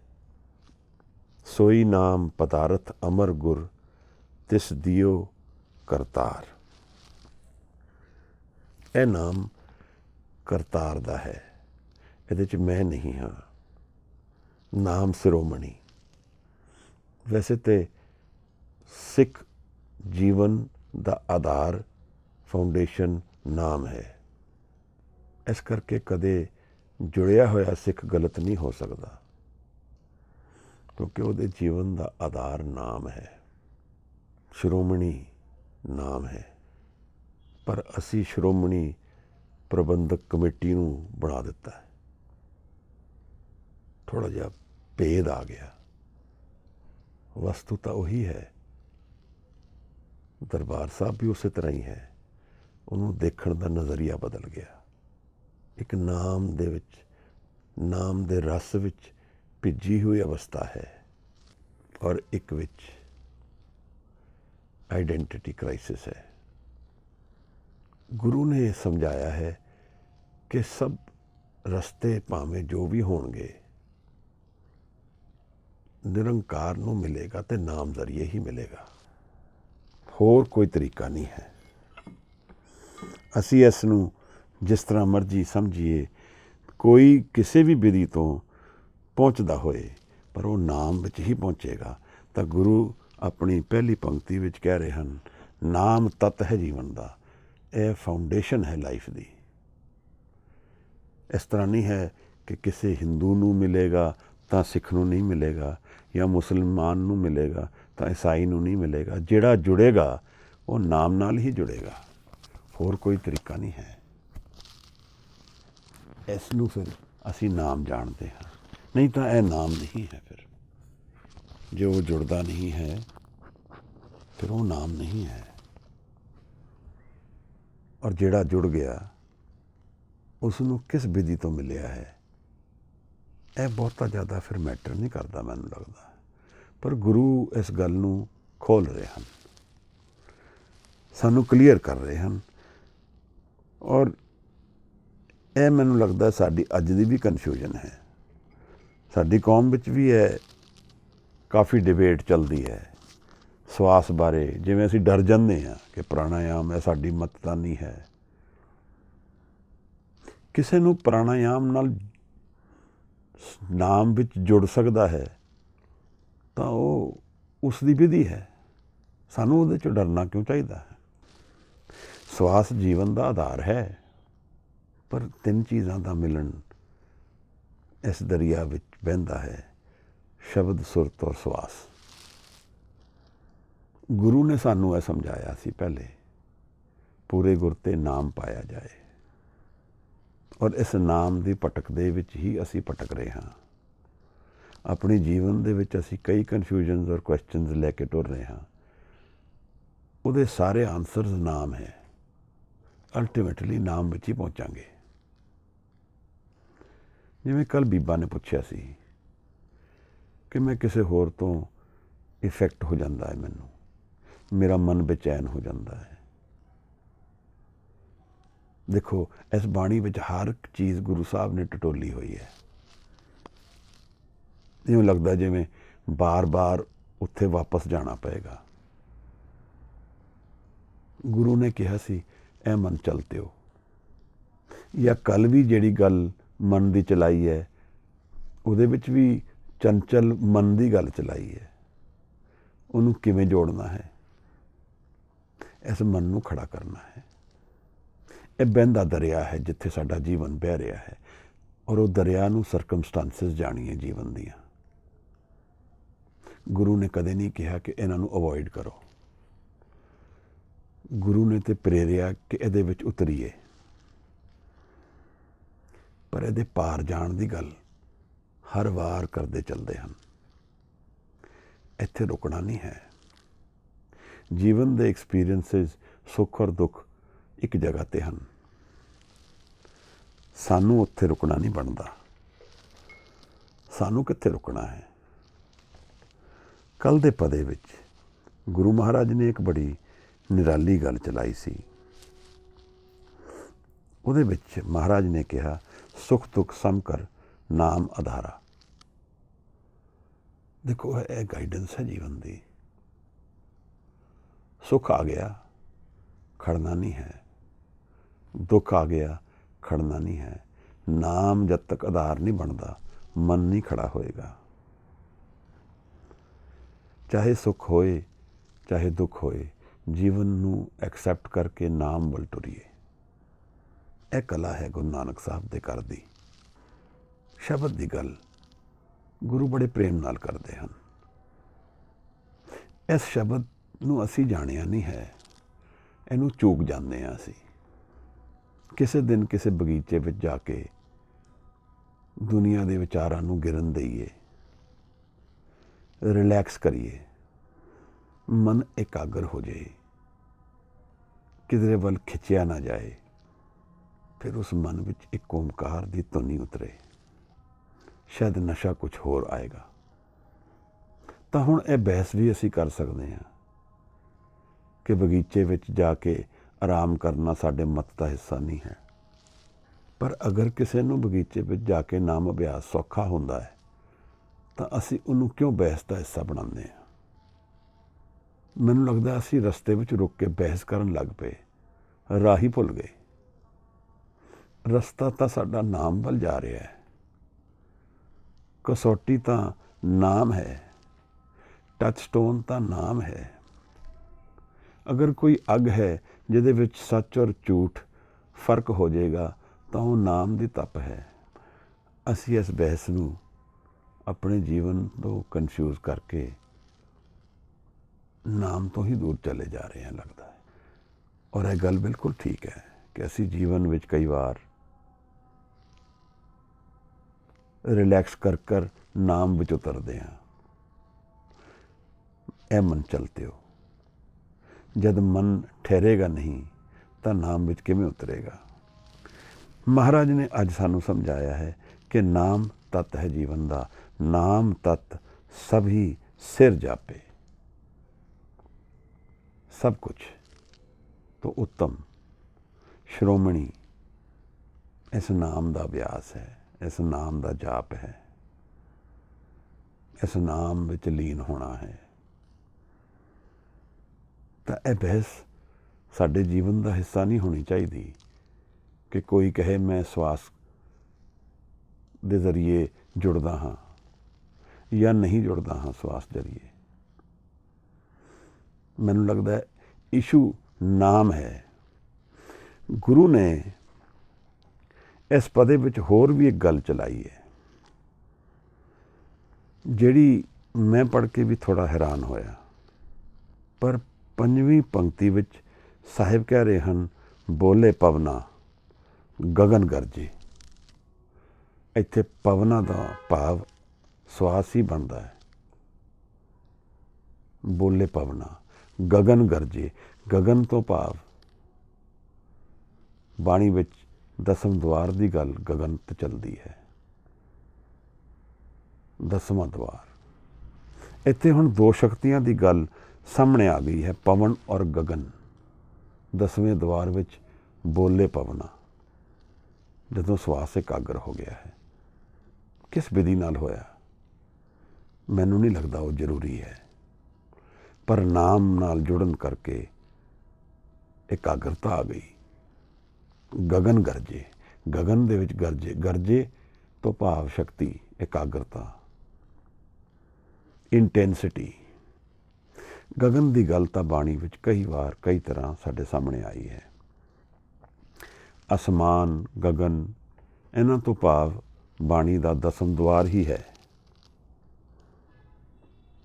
ਸੋਈ ਨਾਮ ਪਦਾਰਥ ਅਮਰ ਗੁਰ ਤਿਸ ਦਿਓ ਕਰਤਾਰ। ਇਹ ਨਾਮ ਕਰਤਾਰ ਦਾ ਹੈ, ਇਹਦੇ 'ਚ ਮੈਂ ਨਹੀਂ ਹਾਂ। ਨਾਮ ਸਿਰੋਮਣੀ। ਵੈਸੇ ਤੇ ਸਿੱਖ ਜੀਵਨ ਦਾ ਆਧਾਰ ਫਾਊਂਡੇਸ਼ਨ ਨਾਮ ਹੈ। ਇਸ ਕਰਕੇ ਕਦੇ ਜੁੜਿਆ ਹੋਇਆ ਸਿੱਖ ਗਲਤ ਨਹੀਂ ਹੋ ਸਕਦਾ, ਕਿਉਂਕਿ ਉਹਦੇ ਜੀਵਨ ਦਾ ਆਧਾਰ ਨਾਮ ਹੈ, ਸ਼੍ਰੋਮਣੀ ਨਾਮ ਹੈ। ਪਰ ਅਸੀਂ ਸ਼੍ਰੋਮਣੀ ਪ੍ਰਬੰਧਕ ਕਮੇਟੀ ਨੂੰ ਬਣਾ ਦਿੱਤਾ ਹੈ। ਥੋੜ੍ਹਾ ਜਿਹਾ ਭੇਦ ਆ ਗਿਆ। ਵਸਤੂ ਤਾਂ ਉਹੀ ਹੈ। ਦਰਬਾਰ ਸਾਹਿਬ ਵੀ ਉਸੇ ਤਰ੍ਹਾਂ ਹੀ ਹੈ। ਉਹਨੂੰ ਦੇਖਣ ਦਾ ਨਜ਼ਰੀਆ ਬਦਲ ਗਿਆ। ਇੱਕ ਨਾਮ ਦੇ ਵਿੱਚ, ਨਾਮ ਦੇ ਰਸ ਵਿੱਚ ਭਿੱਜੀ ਹੋਈ ਅਵਸਥਾ ਹੈ, ਔਰ ਇੱਕ ਵਿੱਚ ਆਈਡੈਂਟੀਟੀ ਕ੍ਰਾਈਸਿਸ ਹੈ। ਗੁਰੂ ਨੇ ਸਮਝਾਇਆ ਹੈ ਕਿ ਸਭ ਰਸਤੇ ਭਾਵੇਂ ਜੋ ਵੀ ਹੋਣਗੇ, ਨਿਰੰਕਾਰ ਨੂੰ ਮਿਲੇਗਾ ਤੇ ਨਾਮ ਜ਼ਰੀਏ ਹੀ ਮਿਲੇਗਾ, ਹੋਰ ਕੋਈ ਤਰੀਕਾ ਨਹੀਂ ਹੈ। ਅਸੀਂ ਇਸ ਨੂੰ ਜਿਸ ਤਰ੍ਹਾਂ ਮਰਜ਼ੀ ਸਮਝੀਏ, ਕੋਈ ਕਿਸੇ ਵੀ ਵਿਧੀ ਤੋਂ ਪਹੁੰਚਦਾ ਹੋਏ, ਪਰ ਉਹ ਨਾਮ ਵਿੱਚ ਹੀ ਪਹੁੰਚੇਗਾ। ਤਾਂ ਗੁਰੂ ਆਪਣੀ ਪਹਿਲੀ ਪੰਕਤੀ ਵਿੱਚ ਕਹਿ ਰਹੇ ਹਨ, ਨਾਮ ਤਤ ਹੈ ਜੀਵਨ ਦਾ। ਇਹ ਫਾਊਂਡੇਸ਼ਨ ਹੈ ਲਾਈਫ ਦੀ। ਇਸ ਤਰ੍ਹਾਂ ਨਹੀਂ ਹੈ ਕਿ ਕਿਸੇ ਹਿੰਦੂ ਨੂੰ ਮਿਲੇਗਾ ਤਾਂ ਸਿੱਖ ਨੂੰ ਨਹੀਂ ਮਿਲੇਗਾ, ਜਾਂ ਮੁਸਲਮਾਨ ਨੂੰ ਮਿਲੇਗਾ ਤਾਂ ਈਸਾਈ ਨੂੰ ਨਹੀਂ ਮਿਲੇਗਾ। ਜਿਹੜਾ ਜੁੜੇਗਾ ਉਹ ਨਾਮ ਨਾਲ ਹੀ ਜੁੜੇਗਾ, ਹੋਰ ਕੋਈ ਤਰੀਕਾ ਨਹੀਂ ਹੈ। ਇਸ ਨੂੰ ਫਿਰ ਅਸੀਂ ਨਾਮ ਜਾਣਦੇ ਹਾਂ, ਨਹੀਂ ਤਾਂ ਇਹ ਨਾਮ ਨਹੀਂ ਹੈ। ਫਿਰ ਜੇ ਉਹ ਜੁੜਦਾ ਨਹੀਂ ਹੈ, ਫਿਰ ਉਹ ਨਾਮ ਨਹੀਂ ਹੈ। ਔਰ ਜਿਹੜਾ ਜੁੜ ਗਿਆ, ਉਸ ਨੂੰ ਕਿਸ ਵਿਧੀ ਤੋਂ ਮਿਲਿਆ ਹੈ, ਇਹ ਬਹੁਤਾ ਜ਼ਿਆਦਾ ਫਿਰ ਮੈਟਰ ਨਹੀਂ ਕਰਦਾ ਮੈਨੂੰ ਲੱਗਦਾ। ਪਰ ਗੁਰੂ ਇਸ ਗੱਲ ਨੂੰ ਖੋਲ੍ਹ ਰਹੇ ਹਨ, ਸਾਨੂੰ ਕਲੀਅਰ ਕਰ ਰਹੇ ਹਨ। ਔਰ ਇਹ ਮੈਨੂੰ ਲੱਗਦਾ ਸਾਡੀ ਅੱਜ ਦੀ ਵੀ ਕਨਫਿਊਜ਼ਨ ਹੈ। ਸਾਡੀ ਕੌਮ ਵਿੱਚ ਵੀ ਇਹ ਕਾਫੀ ਡਿਬੇਟ ਚੱਲਦੀ ਹੈ ਸਵਾਸ ਬਾਰੇ। ਜਿਵੇਂ ਅਸੀਂ ਡਰ ਜਾਂਦੇ ਹਾਂ ਕਿ ਪ੍ਰਾਣਾਯਾਮ ਹੈ, ਸਾਡੀ ਮੱਤ ਨਹੀਂ ਹੈ। ਕਿਸੇ ਨੂੰ ਪ੍ਰਾਣਾਯਾਮ ਨਾਲ ਨਾਮ ਵਿੱਚ ਜੁੜ ਸਕਦਾ ਹੈ ਤਾਂ ਉਹ ਉਸ ਦੀ ਵਿਧੀ ਹੈ, ਸਾਨੂੰ ਉਹਦੇ 'ਚੋਂ ਡਰਨਾ ਕਿਉਂ ਚਾਹੀਦਾ ਹੈ? ਸਵਾਸ ਜੀਵਨ ਦਾ ਆਧਾਰ ਹੈ, ਪਰ ਤਿੰਨ ਚੀਜ਼ਾਂ ਦਾ ਮਿਲਣ ਇਸ ਦਰਿਆ ਵਿੱਚ ਬਹਿੰਦਾ ਹੈ, ਸ਼ਬਦ, ਸੁਰਤ ਔਰ ਸਵਾਸ। ਗੁਰੂ ਨੇ ਸਾਨੂੰ ਇਹ ਸਮਝਾਇਆ ਸੀ ਪਹਿਲੇ, ਪੂਰੇ ਗੁਰ ਤੇ ਨਾਮ ਪਾਇਆ ਜਾਏ। ਔਰ ਇਸ ਨਾਮ ਦੀ ਭਟਕ ਦੇ ਵਿੱਚ ਹੀ ਅਸੀਂ ਭਟਕ ਰਹੇ ਹਾਂ। ਆਪਣੇ ਜੀਵਨ ਦੇ ਵਿੱਚ ਅਸੀਂ ਕਈ ਕਨਫਿਊਜ਼ਨਸ ਔਰ ਕੁਐਸਚਨਸ ਲੈ ਕੇ ਟੁਰ ਰਹੇ ਹਾਂ। ਉਹਦੇ ਸਾਰੇ ਆਨਸਰਸ ਨਾਮ ਹੈ। ਅਲਟੀਮੇਟਲੀ ਨਾਮ ਵਿੱਚ ਹੀ ਪਹੁੰਚਾਂਗੇ। ਜਿਵੇਂ ਕੱਲ੍ਹ ਬੀਬਾ ਨੇ ਪੁੱਛਿਆ ਸੀ ਕਿ ਮੈਂ ਕਿਸੇ ਹੋਰ ਤੋਂ ਇਫੈਕਟ ਹੋ ਜਾਂਦਾ ਹੈ, ਮੈਨੂੰ ਮੇਰਾ ਮਨ ਬੇਚੈਨ ਹੋ ਜਾਂਦਾ ਹੈ। ਦੇਖੋ, ਇਸ ਬਾਣੀ ਵਿੱਚ ਹਰ ਇੱਕ ਚੀਜ਼ ਗੁਰੂ ਸਾਹਿਬ ਨੇ ਟਟੋਲੀ ਹੋਈ ਹੈ। ਇਉਂ ਲੱਗਦਾ ਜਿਵੇਂ ਬਾਰ-ਬਾਰ ਉੱਥੇ ਵਾਪਸ ਜਾਣਾ ਪਏਗਾ। ਗੁਰੂ ਨੇ ਕਿਹਾ ਸੀ, ਇਹ ਮਨ ਚਲਤੇ ਹੋ। ਜਾਂ ਕੱਲ ਵੀ ਜਿਹੜੀ ਗੱਲ ਮਨ ਦੀ ਚਲਾਈ ਹੈ, ਉਹਦੇ ਵਿੱਚ ਵੀ ਚੰਚਲ ਮਨ ਦੀ ਗੱਲ ਚਲਾਈ ਹੈ। ਉਹਨੂੰ ਕਿਵੇਂ ਜੋੜਨਾ ਹੈ? ਇਸ ਮਨ ਨੂੰ ਖੜਾ ਕਰਨਾ ਹੈ। ਇਹ ਬਹਿੰਦਾ ਦਰਿਆ ਹੈ ਜਿੱਥੇ ਸਾਡਾ ਜੀਵਨ ਬਹਿ ਰਿਹਾ ਹੈ, ਔਰ ਉਹ ਦਰਿਆ ਨੂੰ ਸਰਕਮਸਟੈਂਸਿਸ ਜਾਣੀਏ ਜੀਵਨ ਦੀਆਂ। ਗੁਰੂ ਨੇ ਕਦੇ ਨਹੀਂ ਕਿਹਾ ਕਿ ਇਹਨਾਂ ਨੂੰ ਅਵੋਇਡ ਕਰੋ। ਗੁਰੂ ਨੇ ਤੇ ਪ੍ਰੇਰਿਆ ਕਿ ਇਹਦੇ ਵਿੱਚ ਉਤਰੀਏ, ਪਰ ਇਹਦੇ ਪਾਰ ਜਾਣ ਦੀ ਗੱਲ ਹਰ ਵਾਰ ਕਰਦੇ ਚੱਲਦੇ ਹਨ। ਇੱਥੇ ਰੁਕਣਾ ਨਹੀਂ ਹੈ। ਜੀਵਨ ਦੇ ਐਕਸਪੀਰੀਅੰਸਿਸ, ਸੁੱਖ ਔਰ ਦੁੱਖ ਇੱਕ ਜਗ੍ਹਾ ਤੇ ਹਨ। ਸਾਨੂੰ ਉੱਥੇ ਰੁਕਣਾ ਨਹੀਂ ਬਣਦਾ। ਸਾਨੂੰ ਕਿੱਥੇ ਰੁਕਣਾ ਹੈ? ਕੱਲ੍ਹ ਦੇ ਪਦੇ ਵਿੱਚ ਗੁਰੂ ਮਹਾਰਾਜ ਨੇ ਇੱਕ ਬੜੀ ਨਿਰਾਲੀ ਗੱਲ ਚਲਾਈ ਸੀ। ਉਹਦੇ ਵਿੱਚ ਮਹਾਰਾਜ ਨੇ ਕਿਹਾ, ਸੁੱਖ ਦੁੱਖ ਸਮ ਕਰ ਨਾਮ ਆਧਾਰਾ। ਦੇਖੋ, ਇਹ ਗਾਈਡੈਂਸ ਹੈ ਜੀਵਨ ਦੀ। ਸੁੱਖ ਆ ਗਿਆ, ਖੜਨਾ ਨਹੀਂ ਹੈ। ਦੁੱਖ ਆ ਗਿਆ, ਖੜਨਾ ਨਹੀਂ ਹੈ। ਨਾਮ ਜਦ ਤੱਕ ਆਧਾਰ ਨਹੀਂ ਬਣਦਾ, ਮਨ ਨਹੀਂ ਖੜਾ ਹੋਏਗਾ। ਚਾਹੇ ਸੁੱਖ ਹੋਏ, ਚਾਹੇ ਦੁੱਖ ਹੋਏ, ਜੀਵਨ ਨੂੰ ਐਕਸੈਪਟ ਕਰਕੇ ਨਾਮ ਵੱਲ ਟੁਰੀਏ। ਇਹ ਕਲਾ ਹੈ ਗੁਰੂ ਨਾਨਕ ਸਾਹਿਬ ਦੇ ਘਰ ਦੀ। ਸ਼ਬਦ ਦੀ ਗੱਲ ਗੁਰੂ ਬੜੇ ਪ੍ਰੇਮ ਨਾਲ ਕਰਦੇ ਹਨ। ਇਸ ਸ਼ਬਦ ਨੂੰ ਅਸੀਂ ਜਾਣਿਆ ਨਹੀਂ ਹੈ, ਇਹਨੂੰ ਚੂਕ ਜਾਂਦੇ ਹਾਂ ਅਸੀਂ। ਕਿਸੇ ਦਿਨ ਕਿਸੇ ਬਗੀਚੇ ਵਿੱਚ ਜਾ ਕੇ ਦੁਨੀਆ ਦੇ ਵਿਚਾਰਾਂ ਨੂੰ ਗਿਰਨ ਦਈਏ, ਰਿਲੈਕਸ ਕਰੀਏ, ਮਨ ਇਕਾਗਰ ਹੋ ਜਾਏ, ਕਿਧਰੇ ਵੱਲ ਖਿੱਚਿਆ ਨਾ ਜਾਏ। ਫਿਰ ਉਸ ਮਨ ਵਿੱਚ ਇੱਕ ਓਮਕਾਰ ਦੀ ਧੁਨੀ ਉਤਰੇ, ਸ਼ਾਇਦ ਨਸ਼ਾ ਕੁਝ ਹੋਰ ਆਏਗਾ। ਤਾਂ ਹੁਣ ਇਹ ਬਹਿਸ ਵੀ ਅਸੀਂ ਕਰ ਸਕਦੇ ਹਾਂ ਕਿ ਬਗੀਚੇ ਵਿੱਚ ਜਾ ਕੇ ਆਰਾਮ ਕਰਨਾ ਸਾਡੇ ਮਤ ਦਾ ਹਿੱਸਾ ਨਹੀਂ ਹੈ। ਪਰ ਅਗਰ ਕਿਸੇ ਨੂੰ ਬਗੀਚੇ ਵਿੱਚ ਜਾ ਕੇ ਨਾਮ ਅਭਿਆਸ ਸੌਖਾ ਹੁੰਦਾ ਹੈ, ਤਾਂ ਅਸੀਂ ਉਹਨੂੰ ਕਿਉਂ ਬਹਿਸ ਦਾ ਹਿੱਸਾ ਬਣਾਉਂਦੇ ਹਾਂ? ਮੈਨੂੰ ਲੱਗਦਾ ਅਸੀਂ ਰਸਤੇ ਵਿੱਚ ਰੁਕ ਕੇ ਬਹਿਸ ਕਰਨ ਲੱਗ ਪਏ, ਰਾਹ ਹੀ ਭੁੱਲ ਗਏ। ਰਸਤਾ ਤਾਂ ਸਾਡਾ ਨਾਮ ਵੱਲ ਜਾ ਰਿਹਾ ਹੈ। ਕਸੌਟੀ ਤਾਂ ਨਾਮ ਹੈ, ਟੱਚਸਟੋਨ ਤਾਂ ਨਾਮ ਹੈ। ਅਗਰ ਕੋਈ ਅੱਗ ਹੈ ਜਿਹਦੇ ਵਿੱਚ ਸੱਚ ਔਰ ਝੂਠ ਫਰਕ ਹੋ ਜਾਏਗਾ, ਤਾਂ ਉਹ ਨਾਮ ਦੀ ਤਪ ਹੈ। ਅਸੀਂ ਇਸ ਬਹਿਸ ਨੂੰ ਆਪਣੇ ਜੀਵਨ ਤੋਂ ਕਨਫਿਊਜ਼ ਕਰਕੇ ਨਾਮ ਤੋਂ ਹੀ ਦੂਰ ਚਲੇ ਜਾ ਰਹੇ हैं लगता है। और यह गल बिल्कुल ठीक है कि असी जीवन ਵਿੱਚ कई बार रिलैक्स कर कर नाम ਵਿੱਚ उतरते हैं। ए मन चलते हो, जब मन ठहरेगा नहीं तो नाम ਵਿੱਚ किवें उतरेगा। महाराज ने अज सानू समझाया है कि नाम तत्त है जीवन का, नाम तत्त सभी सिर जापे। सब कुछ तो उत्तम श्रोमणी इस नाम का अभ्यास है, इस नाम का जाप है, इस नाम विच लीन होना है। तो यह बहस साडे जीवन का हिस्सा नहीं होनी चाहिए कि कोई कहे मैं श्वास के जरिए जुड़दा हाँ या नहीं जुड़दा हाँ श्वास जरिए। मैनूं लगता है इशू नाम है। गुरु ने इस पदे विच होर भी एक गल चलाई है जिहड़ी मैं पढ़ के भी थोड़ा हैरान होया। पर पंजवीं पंक्ति विच साहिब कह रहे हैं, बोले पवना गगन गरजे। इत्थे पवना का भाव श्वास ही बनता है। बोले पवना गगन गरजे, गगन तो भाव बाणी विच दसम द्वार की गल गगन ते चलती है। दसवां द्वार ਇੱਥੇ ਹੁਣ ਦੋ ਸ਼ਕਤੀਆਂ ਦੀ ਗੱਲ ਸਾਹਮਣੇ ਆ ਗਈ ਹੈ, ਪਵਨ ਔਰ ਗਗਨ। 10ਵੇਂ ਦੁਆਰ ਵਿੱਚ ਬੋਲੇ ਪਵਨਾ, ਜਦੋਂ ਸਵਾਸ ਇਕਾਗਰ ਹੋ ਗਿਆ ਹੈ, ਕਿਸ ਵਿਧੀ ਨਾਲ ਹੋਇਆ ਮੈਨੂੰ ਨਹੀਂ ਲੱਗਦਾ ਉਹ ਜ਼ਰੂਰੀ ਹੈ, ਪਰ ਨਾਮ ਨਾਲ ਜੁੜਨ ਕਰਕੇ ਇਕਾਗਰਤਾ ਆ ਗਈ। ਗਗਨ ਗਰਜੇ, ਗਗਨ ਦੇ ਵਿੱਚ ਗਰਜੇ, ਗਰਜੇ ਤੋਂ ਭਾਵ ਸ਼ਕਤੀ, ਇਕਾਗਰਤਾ, ਇੰਟੈਂਸਿਟੀ। ਗਗਨ ਦੀ ਗੱਲ ਤਾਂ ਬਾਣੀ ਵਿੱਚ ਕਈ ਵਾਰ ਕਈ ਤਰ੍ਹਾਂ ਸਾਡੇ ਸਾਹਮਣੇ ਆਈ ਹੈ। ਅਸਮਾਨ, ਗਗਨ, ਇਹਨਾਂ ਤੋਂ ਭਾਵ ਬਾਣੀ ਦਾ 10ਵਾਂ ਦੁਆਰ ਹੀ ਹੈ।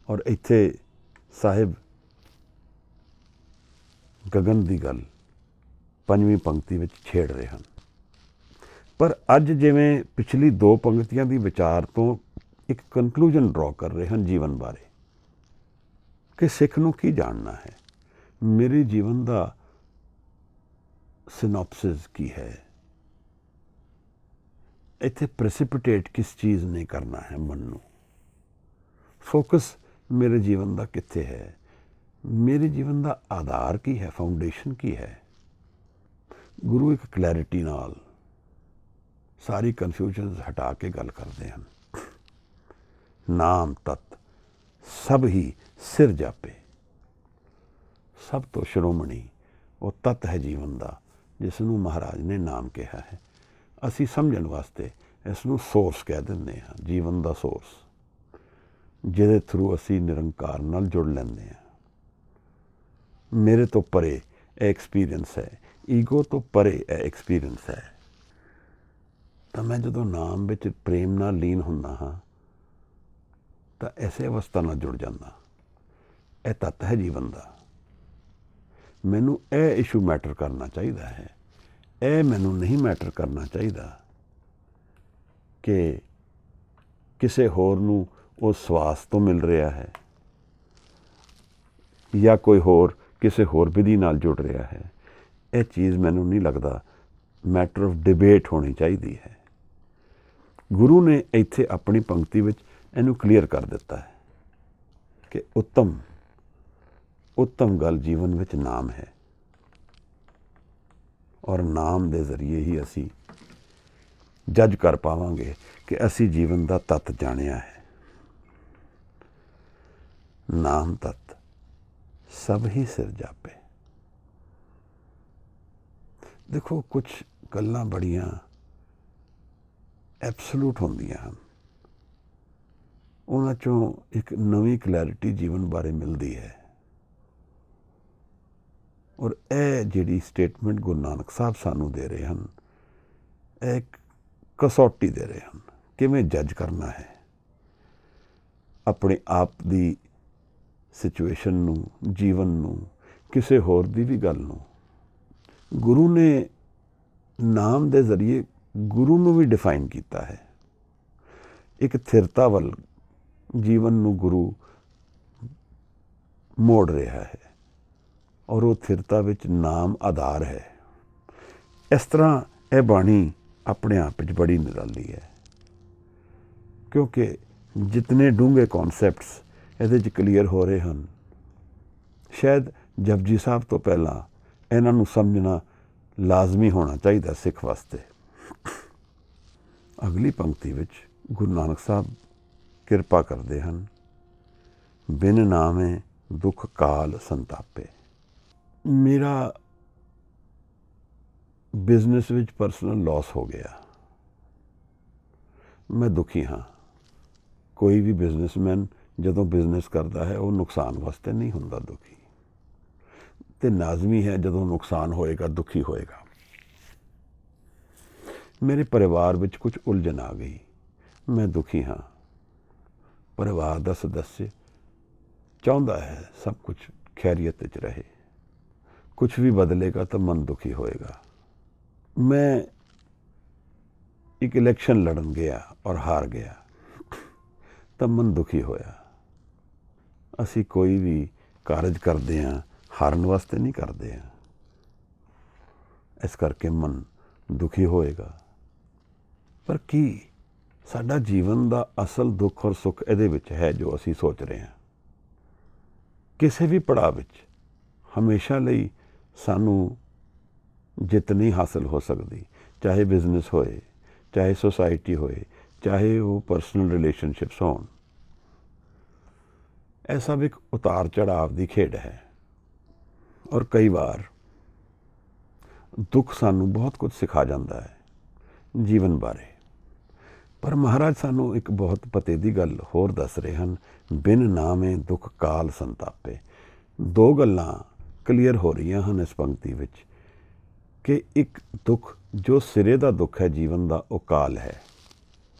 ਔਰ ਇੱਥੇ ਸਾਹਿਬ ਗਗਨ ਦੀ ਗੱਲ 5ਵੀਂ ਪੰਕਤੀ ਵਿੱਚ ਛੇੜ ਰਹੇ ਹਨ। ਪਰ ਅੱਜ ਜਿਵੇਂ ਪਿਛਲੀ 2 ਪੰਕਤੀਆਂ ਦੀ ਵਿਚਾਰ ਤੋਂ ਇੱਕ ਕਨਕਲੂਜਨ ਡਰਾ ਕਰ ਰਹੇ ਹਨ ਜੀਵਨ ਬਾਰੇ, ਕਿ ਸਿੱਖ ਨੂੰ ਕੀ ਜਾਣਨਾ ਹੈ, ਮੇਰੇ ਜੀਵਨ ਦਾ ਸਿਨੋਪਸਿਸ ਕੀ ਹੈ, ਇੱਥੇ ਪ੍ਰੈਸਿਪਿਟੇਟ ਕਿਸ ਚੀਜ਼ ਨੇ ਕਰਨਾ ਹੈ ਮਨ ਨੂੰ, ਫੋਕਸ ਮੇਰੇ ਜੀਵਨ ਦਾ ਕਿੱਥੇ ਹੈ, ਮੇਰੇ ਜੀਵਨ ਦਾ ਆਧਾਰ ਕੀ ਹੈ, ਫਾਊਂਡੇਸ਼ਨ ਕੀ ਹੈ। ਗੁਰੂ ਇੱਕ ਕਲੈਰਿਟੀ ਨਾਲ ਸਾਰੀ ਕਨਫਿਊਜ਼ਨ ਹਟਾ ਕੇ ਗੱਲ ਕਰਦੇ ਹਨ। ਨਾਮ ਤਤ ਸਭ ਹੀ ਸਿਰ ਜਾਪੇ, ਸਭ ਤੋਂ ਸ਼੍ਰੋਮਣੀ ਉਹ ਤਤ ਹੈ ਜੀਵਨ ਦਾ, ਜਿਸ ਨੂੰ ਮਹਾਰਾਜ ਨੇ ਨਾਮ ਕਿਹਾ ਹੈ। ਅਸੀਂ ਸਮਝਣ ਵਾਸਤੇ ਇਸ ਨੂੰ ਸੋਰਸ ਕਹਿ ਦਿੰਦੇ ਹਾਂ, ਜੀਵਨ ਦਾ ਸੋਰਸ, ਜਿਹਦੇ ਥਰੂ ਅਸੀਂ ਨਿਰੰਕਾਰ ਨਾਲ ਜੁੜ ਲੈਂਦੇ ਹਾਂ। ਮੇਰੇ ਤੋਂ ਪਰੇ ਇਹ ਐਕਸਪੀਰੀਅੰਸ ਹੈ, ਈਗੋ ਤੋਂ ਪਰੇ ਇਹ ਐਕਸਪੀਰੀਅੰਸ ਹੈ। ਤਾਂ ਮੈਂ ਜਦੋਂ ਨਾਮ ਵਿੱਚ ਪ੍ਰੇਮ ਨਾਲ ਲੀਨ ਹੁੰਦਾ ਹਾਂ ਤਾਂ ਐਸੇ ਅਵਸਥਾ ਨਾਲ ਜੁੜ ਜਾਂਦਾ। ਇਹ ਤੱਤ ਹੈ ਜੀਵਨ ਦਾ। ਮੈਨੂੰ ਇਹ ਇਸ਼ੂ ਮੈਟਰ ਕਰਨਾ ਚਾਹੀਦਾ ਹੈ, ਇਹ ਮੈਨੂੰ ਨਹੀਂ ਮੈਟਰ ਕਰਨਾ ਚਾਹੀਦਾ ਕਿ ਕਿਸੇ ਹੋਰ ਨੂੰ ਉਹ ਸਵਾਸ ਤੋਂ ਮਿਲ ਰਿਹਾ ਹੈ ਜਾਂ ਕੋਈ ਹੋਰ ਕਿਸੇ ਹੋਰ ਵਿਧੀ ਨਾਲ ਜੁੜ ਰਿਹਾ ਹੈ। ਇਹ ਚੀਜ਼ ਮੈਨੂੰ ਨਹੀਂ ਲੱਗਦਾ ਮੈਟਰ ਆਫ ਡਿਬੇਟ ਹੋਣੀ ਚਾਹੀਦੀ ਹੈ। ਗੁਰੂ ਨੇ ਇੱਥੇ ਆਪਣੀ ਪੰਕਤੀ ਵਿੱਚ ਇਹਨੂੰ ਕਲੀਅਰ ਕਰ ਦਿੱਤਾ ਹੈ ਕਿ ਉੱਤਮ ਗੱਲ ਜੀਵਨ ਵਿੱਚ ਨਾਮ ਹੈ, ਔਰ ਨਾਮ ਦੇ ਜ਼ਰੀਏ ਹੀ ਅਸੀਂ ਜੱਜ ਕਰ ਪਾਵਾਂਗੇ ਕਿ ਅਸੀਂ ਜੀਵਨ ਦਾ ਤੱਤ ਜਾਣਿਆ ਹੈ। ਨਾਮ ਤੱਤ ਸਭ ਹੀ ਸਿਰ ਜਾਪੇ। ਦੇਖੋ, ਕੁਝ ਗੱਲਾਂ ਬੜੀਆਂ ਐਬਸੋਲੂਟ ਹੁੰਦੀਆਂ ਹਨ, ਉਹਨਾਂ ਚੋਂ ਇੱਕ ਨਵੀਂ ਕਲੈਰਿਟੀ ਜੀਵਨ ਬਾਰੇ ਮਿਲਦੀ ਹੈ। ਔਰ ਇਹ ਜਿਹੜੀ ਸਟੇਟਮੈਂਟ ਗੁਰੂ ਨਾਨਕ ਸਾਹਿਬ ਸਾਨੂੰ ਦੇ ਰਹੇ ਹਨ, ਇਹ ਇੱਕ ਕਸੌਟੀ ਦੇ ਰਹੇ ਹਨ, ਕਿਵੇਂ ਜੱਜ ਕਰਨਾ ਹੈ ਆਪਣੇ ਆਪ ਦੀ ਸਿਚੁਏਸ਼ਨ ਨੂੰ, ਜੀਵਨ ਨੂੰ, ਕਿਸੇ ਹੋਰ ਦੀ ਵੀ ਗੱਲ ਨੂੰ। ਗੁਰੂ ਨੇ ਨਾਮ ਦੇ ਜ਼ਰੀਏ ਗੁਰੂ ਨੂੰ ਵੀ ਡਿਫਾਈਨ ਕੀਤਾ ਹੈ। ਇੱਕ ਥਿਰਤਾ ਵੱਲ ਜੀਵਨ ਨੂੰ ਗੁਰੂ ਮੋੜ ਰਿਹਾ ਹੈ, ਔਰ ਉਹ ਥਿਰਤਾ ਵਿੱਚ ਨਾਮ ਆਧਾਰ ਹੈ। ਇਸ ਤਰ੍ਹਾਂ ਇਹ ਬਾਣੀ ਆਪਣੇ ਆਪ ਵਿੱਚ ਬੜੀ ਨਿਰਾਲੀ ਹੈ, ਕਿਉਂਕਿ ਜਿਤਨੇ ਡੂੰਘੇ ਕੌਨਸੈਪਟਸ ਇਹਦੇ 'ਚ ਕਲੀਅਰ ਹੋ ਰਹੇ ਹਨ, ਸ਼ਾਇਦ ਜਪਜੀ ਸਾਹਿਬ ਤੋਂ ਪਹਿਲਾਂ ਇਹਨਾਂ ਨੂੰ ਸਮਝਣਾ ਲਾਜ਼ਮੀ ਹੋਣਾ ਚਾਹੀਦਾ ਸਿੱਖ ਵਾਸਤੇ। ਅਗਲੀ ਪੰਕਤੀ ਵਿੱਚ ਗੁਰੂ ਨਾਨਕ ਸਾਹਿਬ ਕਿਰਪਾ ਕਰਦੇ ਹਨ, ਬਿਨ ਨਾਮੇ ਦੁੱਖ ਕਾਲ ਸੰਤਾਪੇ। ਮੇਰਾ ਬਿਜ਼ਨਸ ਵਿੱਚ ਪਰਸਨਲ ਲਾਸ ਹੋ ਗਿਆ, ਮੈਂ ਦੁਖੀ ਹਾਂ। ਕੋਈ ਵੀ ਬਿਜ਼ਨਸਮੈਨ ਜਦੋਂ ਬਿਜ਼ਨਸ ਕਰਦਾ ਹੈ ਉਹ ਨੁਕਸਾਨ ਵਾਸਤੇ ਨਹੀਂ ਹੁੰਦਾ ਦੁਖੀ, ਤੇ ਲਾਜ਼ਮੀ ਹੈ ਜਦੋਂ ਨੁਕਸਾਨ ਹੋਏਗਾ ਦੁਖੀ ਹੋਏਗਾ। ਮੇਰੇ ਪਰਿਵਾਰ ਵਿੱਚ ਕੁਝ ਉਲਝਣ ਆ ਗਈ, ਮੈਂ ਦੁਖੀ ਹਾਂ। ਪਰਿਵਾਰ ਦਾ ਸਦੱਸਿਆ ਚਾਹੁੰਦਾ ਹੈ ਸਭ ਕੁਝ ਖੈਰੀਅਤ ਵਿੱਚ ਰਹੇ, ਕੁਝ ਵੀ ਬਦਲੇਗਾ ਤਾਂ ਮਨ ਦੁਖੀ ਹੋਏਗਾ। ਮੈਂ ਇੱਕ ਇਲੈਕਸ਼ਨ ਲੜਨ ਗਿਆ ਔਰ ਹਾਰ ਗਿਆ ਤਾਂ ਮਨ ਦੁਖੀ ਹੋਇਆ। ਅਸੀਂ ਕੋਈ ਵੀ ਕਾਰਜ ਕਰਦੇ ਹਾਂ ਹਾਰਨ ਵਾਸਤੇ ਨਹੀਂ ਕਰਦੇ ਹਾਂ, ਇਸ ਕਰਕੇ ਮਨ ਦੁਖੀ ਹੋਏਗਾ। ਪਰ ਕੀ ਸਾਡਾ ਜੀਵਨ ਦਾ ਅਸਲ ਦੁੱਖ ਔਰ ਸੁੱਖ ਇਹਦੇ ਵਿੱਚ ਹੈ ਜੋ ਅਸੀਂ ਸੋਚ ਰਹੇ ਹਾਂ? ਕਿਸੇ ਵੀ ਪੜਾਅ ਵਿੱਚ ਹਮੇਸ਼ਾ ਲਈ ਸਾਨੂੰ ਜਿੱਤ ਨਹੀਂ ਹਾਸਲ ਹੋ ਸਕਦੀ, ਚਾਹੇ ਬਿਜ਼ਨਸ ਹੋਏ, ਚਾਹੇ ਸੁਸਾਇਟੀ ਹੋਏ, ਚਾਹੇ ਉਹ ਪਰਸਨਲ ਰਿਲੇਸ਼ਨਸ਼ਿਪਸ ਹੋਣ। ਇਹ ਸਭ ਇੱਕ ਉਤਾਰ ਚੜਾਵ ਦੀ ਖੇਡ ਹੈ। ਔਰ ਕਈ ਵਾਰ ਦੁੱਖ ਸਾਨੂੰ ਬਹੁਤ ਕੁਝ ਸਿਖਾ ਜਾਂਦਾ ਹੈ ਜੀਵਨ ਬਾਰੇ। ਪਰ ਮਹਾਰਾਜ ਸਾਨੂੰ ਇੱਕ ਬਹੁਤ ਪਤੇ ਦੀ ਗੱਲ ਹੋਰ ਦੱਸ ਰਹੇ ਹਨ, ਬਿਨ ਨਾਮੇ ਦੁੱਖ ਕਾਲ ਸੰਤਾਪੇ। ਦੋ ਗੱਲਾਂ ਕਲੀਅਰ ਹੋ ਰਹੀਆਂ ਹਨ ਇਸ ਪੰਕਤੀ ਵਿੱਚ ਕਿ ਇੱਕ ਦੁੱਖ ਜੋ ਸਿਰੇ ਦਾ ਦੁੱਖ ਹੈ ਜੀਵਨ ਦਾ, ਉਹ ਕਾਲ ਹੈ,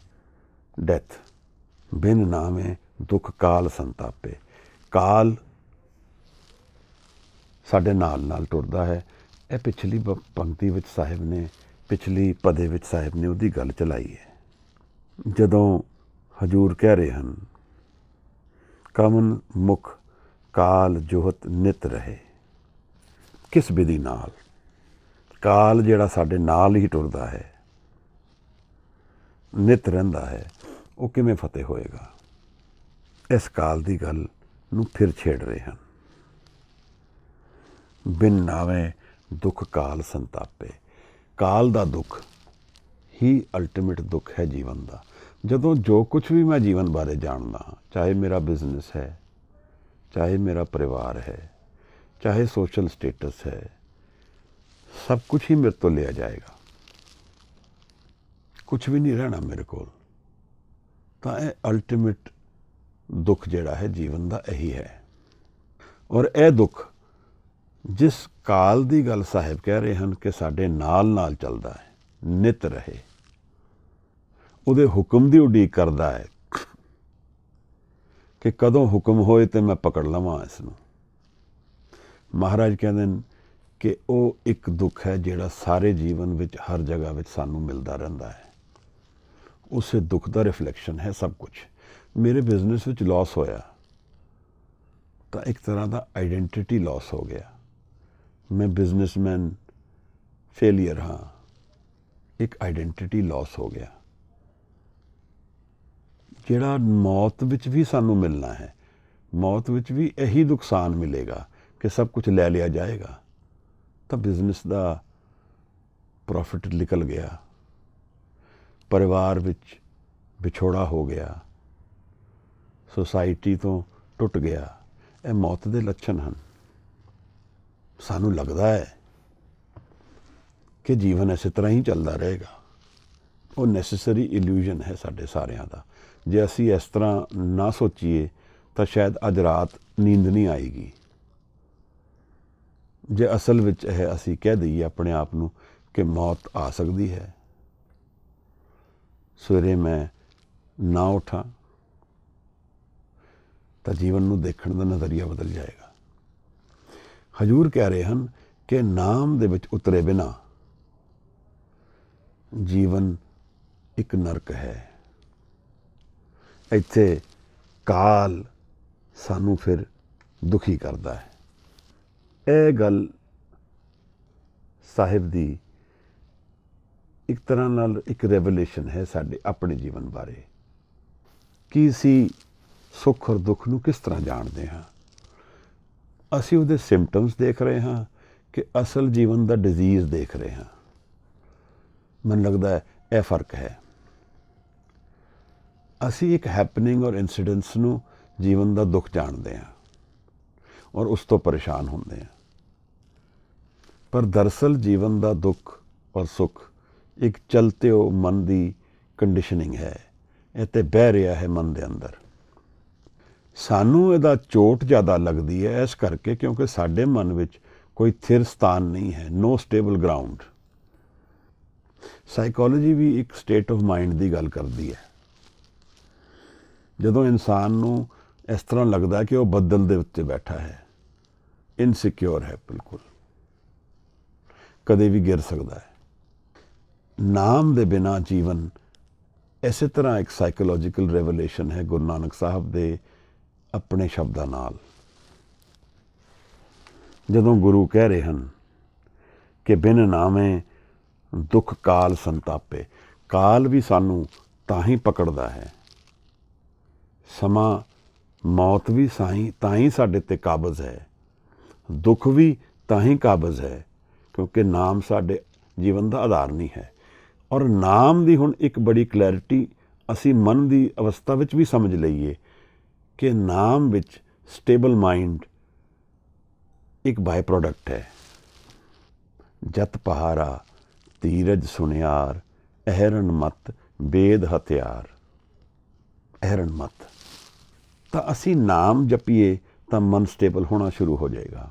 ਡੈਥ। ਬਿਨ ਨਾਮੇ ਦੁੱਖ ਕਾਲ ਸੰਤਾਪੇ। ਕਾਲ ਸਾਡੇ ਨਾਲ ਨਾਲ ਟੁਰਦਾ ਹੈ। ਇਹ ਪਿਛਲੀ ਪੰਕਤੀ ਵਿੱਚ ਸਾਹਿਬ ਨੇ, ਪਿਛਲੀ ਪਦੇ ਵਿੱਚ ਸਾਹਿਬ ਨੇ ਉਹਦੀ ਗੱਲ ਚਲਾਈ ਹੈ। ਜਦੋਂ ਹਜੂਰ ਕਹਿ ਰਹੇ ਹਨ, ਕਮਨ ਮੁਖ ਕਾਲ ਜੋਹਤ ਨਿਤ ਰਹੇ। ਕਿਸ ਵਿਧੀ ਨਾਲ? ਕਾਲ ਜਿਹੜਾ ਸਾਡੇ ਨਾਲ ਹੀ ਟੁਰਦਾ ਹੈ, ਨਿਤ ਰਹਿੰਦਾ ਹੈ, ਉਹ ਕਿਵੇਂ ਫਤਿਹ ਹੋਏਗਾ? ਇਸ ਕਾਲ ਦੀ ਗੱਲ ਨੂੰ ਫਿਰ ਛੇੜ ਰਹੇ ਹਨ। ਬਿਨ ਨਾਵੇਂ ਦੁੱਖ ਕਾਲ ਸੰਤਾਪੇ। ਕਾਲ ਦਾ ਦੁੱਖ ਹੀ ਅਲਟੀਮੇਟ ਦੁੱਖ ਹੈ ਜੀਵਨ ਦਾ। ਜਦੋਂ ਜੋ ਕੁਛ ਵੀ ਮੈਂ ਜੀਵਨ ਬਾਰੇ ਜਾਣਦਾ ਹਾਂ, ਚਾਹੇ ਮੇਰਾ ਬਿਜ਼ਨਸ ਹੈ, ਚਾਹੇ ਮੇਰਾ ਪਰਿਵਾਰ ਹੈ, ਚਾਹੇ ਸੋਸ਼ਲ ਸਟੇਟਸ ਹੈ, ਸਭ ਕੁਛ ਹੀ ਮੇਰੇ ਤੋਂ ਲਿਆ ਜਾਏਗਾ, ਕੁਛ ਵੀ ਨਹੀਂ ਰਹਿਣਾ ਮੇਰੇ ਕੋਲ। ਤਾਂ ਇਹ ਅਲਟੀਮੇਟ ਦੁੱਖ ਜਿਹੜਾ ਹੈ ਜੀਵਨ ਦਾ ਇਹੀ ਹੈ। ਔਰ ਇਹ ਦੁੱਖ ਜਿਸ ਕਾਲ ਦੀ ਗੱਲ ਸਾਹਿਬ ਕਹਿ ਰਹੇ ਹਨ ਕਿ ਸਾਡੇ ਨਾਲ ਨਾਲ ਚੱਲਦਾ ਹੈ, ਨਿਤ ਰਹੇ, ਉਹਦੇ ਹੁਕਮ ਦੀ ਉਡੀਕ ਕਰਦਾ ਹੈ ਕਿ ਕਦੋਂ ਹੁਕਮ ਹੋਏ ਤੇ ਮੈਂ ਪਕੜ ਲਵਾਂ ਇਸ ਨੂੰ। ਮਹਾਰਾਜ ਕਹਿੰਦੇ ਨੇ ਕਿ ਉਹ ਇੱਕ ਦੁੱਖ ਹੈ ਜਿਹੜਾ ਸਾਰੇ ਜੀਵਨ ਵਿੱਚ ਹਰ ਜਗ੍ਹਾ ਵਿੱਚ ਸਾਨੂੰ ਮਿਲਦਾ ਰਹਿੰਦਾ ਹੈ। ਉਸੇ ਦੁੱਖ ਦਾ ਰਿਫਲੈਕਸ਼ਨ ਹੈ ਸਭ ਕੁਛ। ਮੇਰੇ ਬਿਜ਼ਨਸ ਵਿੱਚ ਲਾਸ ਹੋਇਆ ਤਾਂ ਇੱਕ ਤਰ੍ਹਾਂ ਦਾ ਆਈਡੈਂਟੀਟੀ ਲਾਸ ਹੋ ਗਿਆ। ਮੈਂ ਬਿਜ਼ਨਸਮੈਨ ਫੇਲੀਅਰ ਹਾਂ, ਇੱਕ ਆਈਡੈਂਟੀਟੀ ਲਾਸ ਹੋ ਗਿਆ। ਜਿਹੜਾ ਮੌਤ ਵਿੱਚ ਵੀ ਸਾਨੂੰ ਮਿਲਣਾ ਹੈ, ਮੌਤ ਵਿੱਚ ਵੀ ਇਹੀ ਨੁਕਸਾਨ ਮਿਲੇਗਾ ਕਿ ਸਭ ਕੁਝ ਲੈ ਲਿਆ ਜਾਏਗਾ। ਤਾਂ ਬਿਜ਼ਨਸ ਦਾ ਪ੍ਰੋਫਿਟ ਨਿਕਲ ਗਿਆ, ਪਰਿਵਾਰ ਵਿੱਚ ਵਿਛੋੜਾ ਹੋ ਗਿਆ, ਸੁਸਾਇਟੀ ਤੋਂ ਟੁੱਟ ਗਿਆ। ਇਹ ਮੌਤ ਦੇ ਲੱਛਣ ਹਨ। ਸਾਨੂੰ ਲੱਗਦਾ ਹੈ ਕਿ ਜੀਵਨ ਇਸੇ ਤਰ੍ਹਾਂ ਹੀ ਚੱਲਦਾ ਰਹੇਗਾ। ਉਹ ਨੈਸੈਸਰੀ ਇਲੂਜ਼ਨ ਹੈ ਸਾਡੇ ਸਾਰਿਆਂ ਦਾ। ਜੇ ਅਸੀਂ ਇਸ ਤਰ੍ਹਾਂ ਨਾ ਸੋਚੀਏ ਤਾਂ ਸ਼ਾਇਦ ਅੱਜ ਰਾਤ ਨੀਂਦ ਨਹੀਂ ਆਏਗੀ। ਜੇ ਅਸਲ ਵਿੱਚ ਇਹ ਅਸੀਂ ਕਹਿ ਦਈਏ ਆਪਣੇ ਆਪ ਨੂੰ ਕਿ ਮੌਤ ਆ ਸਕਦੀ ਹੈ, ਸਵੇਰੇ ਮੈਂ ਨਾ ਉੱਠਾਂ, ਤਾਂ ਜੀਵਨ ਨੂੰ ਦੇਖਣ ਦਾ ਨਜ਼ਰੀਆ ਬਦਲ ਜਾਏਗਾ। ਹਜੂਰ ਕਹਿ ਰਹੇ ਹਨ ਕਿ ਨਾਮ ਦੇ ਵਿੱਚ ਉਤਰੇ ਬਿਨਾ ਜੀਵਨ ਇੱਕ ਨਰਕ ਹੈ। ਇੱਥੇ ਕਾਲ ਸਾਨੂੰ ਫਿਰ ਦੁਖੀ ਕਰਦਾ ਹੈ। ਇਹ ਗੱਲ ਸਾਹਿਬ ਦੀ ਇੱਕ ਤਰ੍ਹਾਂ ਨਾਲ ਇੱਕ ਰੈਵਲੇਸ਼ਨ ਹੈ ਸਾਡੇ ਆਪਣੇ ਜੀਵਨ ਬਾਰੇ ਕਿ ਅਸੀਂ ਸੁੱਖ ਔਰ ਦੁੱਖ ਨੂੰ ਕਿਸ ਤਰ੍ਹਾਂ ਜਾਣਦੇ ਹਾਂ। ਅਸੀਂ ਉਹਦੇ ਸਿੰਪਟਮਸ ਦੇਖ ਰਹੇ ਹਾਂ ਕਿ ਅਸਲ ਜੀਵਨ ਦਾ ਡਿਜ਼ੀਜ਼ ਦੇਖ ਰਹੇ ਹਾਂ। ਮੈਨੂੰ ਲੱਗਦਾ ਹੈ ਇਹ ਫਰਕ ਹੈ। ਅਸੀਂ ਇੱਕ ਹੈਪਨਿੰਗ ਔਰ ਇਨਸੀਡੈਂਟਸ ਨੂੰ ਜੀਵਨ ਦਾ ਦੁੱਖ ਜਾਣਦੇ ਹਾਂ ਔਰ ਉਸ ਤੋਂ ਪਰੇਸ਼ਾਨ ਹੁੰਦੇ ਹਾਂ। ਪਰ ਦਰਅਸਲ ਜੀਵਨ ਦਾ ਦੁੱਖ ਔਰ ਸੁੱਖ ਇੱਕ ਚਲਤੇ ਹੋ ਮਨ ਦੀ ਕੰਡੀਸ਼ਨਿੰਗ ਹੈ। ਇਹ ਤੇ ਬਹਿ ਰਿਹਾ ਹੈ ਮਨ ਦੇ ਅੰਦਰ। ਸਾਨੂੰ ਇਹਦਾ ਚੋਟ ਜ਼ਿਆਦਾ ਲੱਗਦੀ ਹੈ ਇਸ ਕਰਕੇ ਕਿਉਂਕਿ ਸਾਡੇ ਮਨ ਵਿੱਚ ਕੋਈ ਥਿਰ ਸਥਾਨ ਨਹੀਂ ਹੈ, ਨੋ ਸਟੇਬਲ ਗਰਾਊਂਡ। ਸਾਈਕੋਲੋਜੀ ਵੀ ਇੱਕ ਸਟੇਟ ਆਫ ਮਾਈਂਡ ਦੀ ਗੱਲ ਕਰਦੀ ਹੈ। ਜਦੋਂ ਇਨਸਾਨ ਨੂੰ ਇਸ ਤਰ੍ਹਾਂ ਲੱਗਦਾ ਕਿ ਉਹ ਬੱਦਲ ਦੇ ਉੱਤੇ ਬੈਠਾ ਹੈ, ਇਨਸਿਕਿਉਰ ਹੈ, ਬਿਲਕੁਲ ਕਦੇ ਵੀ ਗਿਰ ਸਕਦਾ ਹੈ। ਨਾਮ ਦੇ ਬਿਨਾਂ ਜੀਵਨ ਇਸੇ ਤਰ੍ਹਾਂ ਇੱਕ ਸਾਈਕੋਲੋਜੀਕਲ ਰੈਵਲੇਸ਼ਨ ਹੈ ਗੁਰੂ ਨਾਨਕ ਸਾਹਿਬ ਦੇ ਆਪਣੇ ਸ਼ਬਦਾਂ ਨਾਲ। ਜਦੋਂ ਗੁਰੂ ਕਹਿ ਰਹੇ ਹਨ ਕਿ ਬਿਨ ਨਾਮੇ ਦੁੱਖ ਕਾਲ ਸੰਤਾਪੇ, ਕਾਲ ਵੀ ਸਾਨੂੰ ਤਾਂ ਹੀ ਪਕੜਦਾ ਹੈ, ਸਮਾਂ ਮੌਤ ਵੀ ਤਾਂ ਹੀ ਸਾਡੇ ਤੇ ਕਾਬਜ਼ ਹੈ, ਦੁੱਖ ਵੀ ਤਾਂ ਹੀ ਕਾਬਜ਼ ਹੈ ਕਿਉਂਕਿ ਨਾਮ ਸਾਡੇ ਜੀਵਨ ਦਾ ਆਧਾਰ ਨਹੀਂ ਹੈ। ਔਰ ਨਾਮ ਦੀ ਹੁਣ ਇੱਕ ਬੜੀ ਕਲੈਰਿਟੀ ਅਸੀਂ ਮਨ ਦੀ ਅਵਸਥਾ ਵਿੱਚ ਵੀ ਸਮਝ ਲਈਏ ਕਿ ਨਾਮ ਵਿੱਚ ਸਟੇਬਲ ਮਾਈਂਡ ਇੱਕ ਬਾਈ ਪ੍ਰੋਡਕਟ ਹੈ। ਜਤ ਪਹਾਰਾ ਧੀਰਜ ਸੁਨਿਆਰ, ਅਹਿਰਨ ਮਤ ਬੇਦ ਹਥਿਆਰ। ਅਹਿਰਨ ਮਤ ਤਾਂ ਅਸੀਂ ਨਾਮ ਜਪੀਏ ਤਾਂ ਮਨ ਸਟੇਬਲ ਹੋਣਾ ਸ਼ੁਰੂ ਹੋ ਜਾਏਗਾ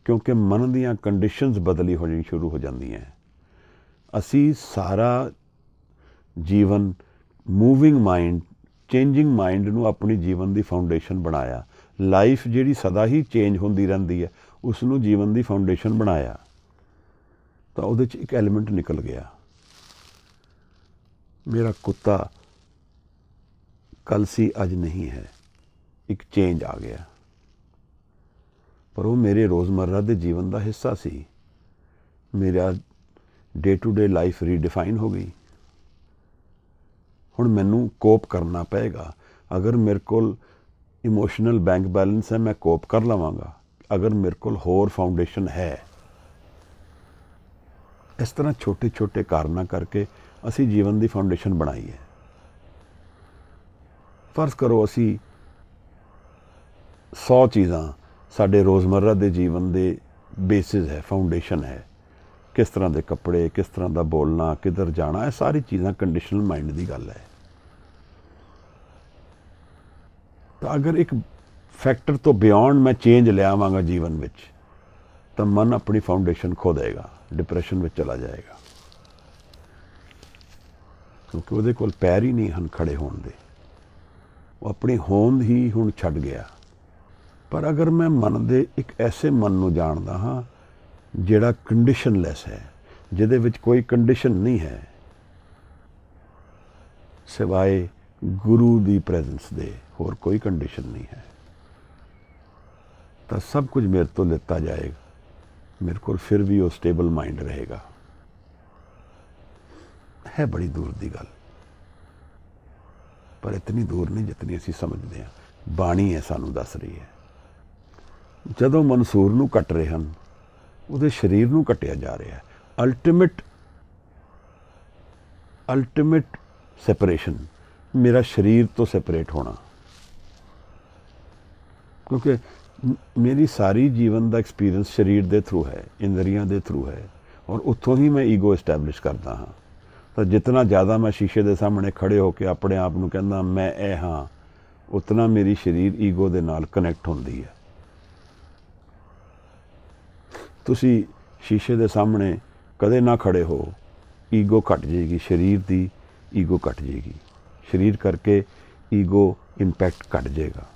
ਕਿਉਂਕਿ ਮਨ ਦੀਆਂ ਕੰਡੀਸ਼ਨਸ ਬਦਲੀ ਹੋਣੀ ਸ਼ੁਰੂ ਹੋ ਜਾਂਦੀਆਂ। ਅਸੀਂ ਸਾਰਾ ਜੀਵਨ ਮੂਵਿੰਗ ਮਾਈਂਡ, ਚੇਂਜਿੰਗ ਮਾਈਂਡ ਨੂੰ ਆਪਣੀ ਜੀਵਨ ਦੀ ਫਾਊਂਡੇਸ਼ਨ ਬਣਾਇਆ। ਲਾਈਫ ਜਿਹੜੀ ਸਦਾ ਹੀ ਚੇਂਜ ਹੁੰਦੀ ਰਹਿੰਦੀ ਹੈ ਉਸ ਨੂੰ ਜੀਵਨ ਦੀ ਫਾਊਂਡੇਸ਼ਨ ਬਣਾਇਆ ਤਾਂ ਉਹਦੇ 'ਚ ਇੱਕ ਐਲੀਮੈਂਟ ਨਿਕਲ ਗਿਆ। ਮੇਰਾ ਕੁੱਤਾ ਕੱਲ੍ਹ ਸੀ ਅੱਜ ਨਹੀਂ ਹੈ, ਇੱਕ ਚੇਂਜ ਆ ਗਿਆ, ਪਰ ਉਹ ਮੇਰੇ ਰੋਜ਼ਮर्रा ਦੇ ਜੀਵਨ ਦਾ ਹਿੱਸਾ ਸੀ। ਮੇਰਾ ਡੇ ਟੂ ਡੇ ਲਾਈਫ ਰੀਡਿਫਾਈਨ ਹੋ ਗਈ। ਹੁਣ ਮੈਨੂੰ ਕੋਪ ਕਰਨਾ ਪਏਗਾ। ਅਗਰ ਮੇਰੇ ਕੋਲ ਇਮੋਸ਼ਨਲ ਬੈਂਕ ਬੈਲੈਂਸ ਹੈ ਮੈਂ ਕੋਪ ਕਰ ਲਵਾਂਗਾ, ਅਗਰ ਮੇਰੇ ਕੋਲ ਹੋਰ ਫਾਊਂਡੇਸ਼ਨ ਹੈ। ਇਸ ਤਰ੍ਹਾਂ ਛੋਟੇ ਛੋਟੇ ਕਾਰਨਾਂ ਕਰਕੇ ਅਸੀਂ ਜੀਵਨ ਦੀ ਫਾਊਂਡੇਸ਼ਨ ਬਣਾਈ ਹੈ। ਫਰਜ਼ ਕਰੋ ਅਸੀਂ 100 ਚੀਜ਼ਾਂ ਸਾਡੇ ਰੋਜ਼ਮर्रा ਦੇ ਜੀਵਨ ਦੇ ਬੇਸਿਸ ਹੈ, ਫਾਊਂਡੇਸ਼ਨ ਹੈ। ਕਿਸ ਤਰ੍ਹਾਂ ਦੇ ਕੱਪੜੇ, ਕਿਸ ਤਰ੍ਹਾਂ ਦਾ ਬੋਲਣਾ, ਕਿੱਧਰ ਜਾਣਾ, ਇਹ ਸਾਰੀ ਚੀਜ਼ਾਂ ਕੰਡੀਸ਼ਨਲ ਮਾਈਂਡ ਦੀ ਗੱਲ ਹੈ। ਤਾਂ ਅਗਰ ਇੱਕ ਫੈਕਟਰ ਤੋਂ ਬਿਯੋਂਡ ਮੈਂ ਚੇਂਜ ਲਿਆਵਾਂਗਾ ਜੀਵਨ ਵਿੱਚ ਤਾਂ ਮਨ ਆਪਣੀ ਫਾਊਂਡੇਸ਼ਨ ਖੋ ਦੇਗਾ, ਡਿਪਰੈਸ਼ਨ ਵਿੱਚ ਚਲਾ ਜਾਏਗਾ ਕਿਉਂਕਿ ਉਹਦੇ ਕੋਲ ਪੈਰ ਹੀ ਨਹੀਂ ਹਨ ਖੜੇ ਹੋਣ ਦੇ। ਉਹ ਆਪਣੀ ਹੋਂਦ ਹੀ ਹੁਣ ਛੱਡ ਗਿਆ। ਪਰ ਅਗਰ ਮੈਂ ਮਨ ਦੇ ਇੱਕ ਐਸੇ ਮਨ ਨੂੰ ਜਾਣਦਾ ਹਾਂ ਜਿਹੜਾ ਕੰਡੀਸ਼ਨਲੈਸ ਹੈ, ਜਿਹਦੇ ਵਿੱਚ ਕੋਈ ਕੰਡੀਸ਼ਨ ਨਹੀਂ ਹੈ ਸਿਵਾਏ ਗੁਰੂ ਦੀ ਪ੍ਰੈਜ਼ੈਂਸ ਦੇ, ਹੋਰ ਕੋਈ ਕੰਡੀਸ਼ਨ ਨਹੀਂ ਹੈ, ਤਾਂ ਸਭ ਕੁਝ ਮੇਰੇ ਤੋਂ ਲਿੱਤਾ ਜਾਏਗਾ, ਮੇਰੇ ਕੋਲ ਫਿਰ ਵੀ ਉਹ ਸਟੇਬਲ ਮਾਈਂਡ ਰਹੇਗਾ। ਹੈ ਬੜੀ ਦੂਰ ਦੀ ਗੱਲ, ਪਰ ਇਤਨੀ ਦੂਰ ਨਹੀਂ ਜਿਤਨੀ ਅਸੀਂ ਸਮਝਦੇ ਹਾਂ। ਬਾਣੀ ਹੈ ਸਾਨੂੰ ਦੱਸ ਰਹੀ ਹੈ। ਜਦੋਂ ਮਨਸੂਰ ਨੂੰ ਕੱਟ ਰਹੇ ਹਨ ਉਹਦੇ ਸਰੀਰ ਨੂੰ ਕੱਟਿਆ ਜਾ ਰਿਹਾ ਹੈ। ਅਲਟੀਮੇਟ ਸੈਪਰੇਸ਼ਨ ਮੇਰਾ ਸਰੀਰ ਤੋਂ ਸੈਪਰੇਟ ਹੋਣਾ, ਕਿਉਂਕਿ ਮੇਰੀ ਸਾਰੀ ਜੀਵਨ ਦਾ ਐਕਸਪੀਰੀਅੰਸ ਸਰੀਰ ਦੇ ਥਰੂ ਹੈ, ਇੰਦਰੀਆਂ ਦੇ ਥਰੂ ਹੈ, ਔਰ ਉੱਥੋਂ ਹੀ ਮੈਂ ਈਗੋ ਐਸਟੈਬਲਿਸ਼ ਕਰਦਾ ਹਾਂ। ਤਾਂ ਜਿਤਨਾ ਜ਼ਿਆਦਾ ਮੈਂ ਸ਼ੀਸ਼ੇ ਦੇ ਸਾਹਮਣੇ ਖੜੇ ਹੋ ਕੇ ਆਪਣੇ ਆਪ ਨੂੰ ਕਹਿੰਦਾ ਮੈਂ ਇਹ ਹਾਂ, ਉਤਨਾ ਮੇਰੀ ਸਰੀਰ ਈਗੋ ਦੇ ਨਾਲ ਕਨੈਕਟ ਹੁੰਦੀ ਹੈ। ਤੁਸੀਂ ਸ਼ੀਸ਼ੇ ਦੇ ਸਾਹਮਣੇ ਕਦੇ ਨਾ ਖੜੇ ਹੋ, ਈਗੋ ਘਟ ਜਾਏਗੀ, ਸਰੀਰ ਦੀ ਈਗੋ ਘਟ ਜਾਏਗੀ, ਸਰੀਰ ਕਰਕੇ ਈਗੋ ਇੰਪੈਕਟ ਘਟ ਜਾਏਗਾ।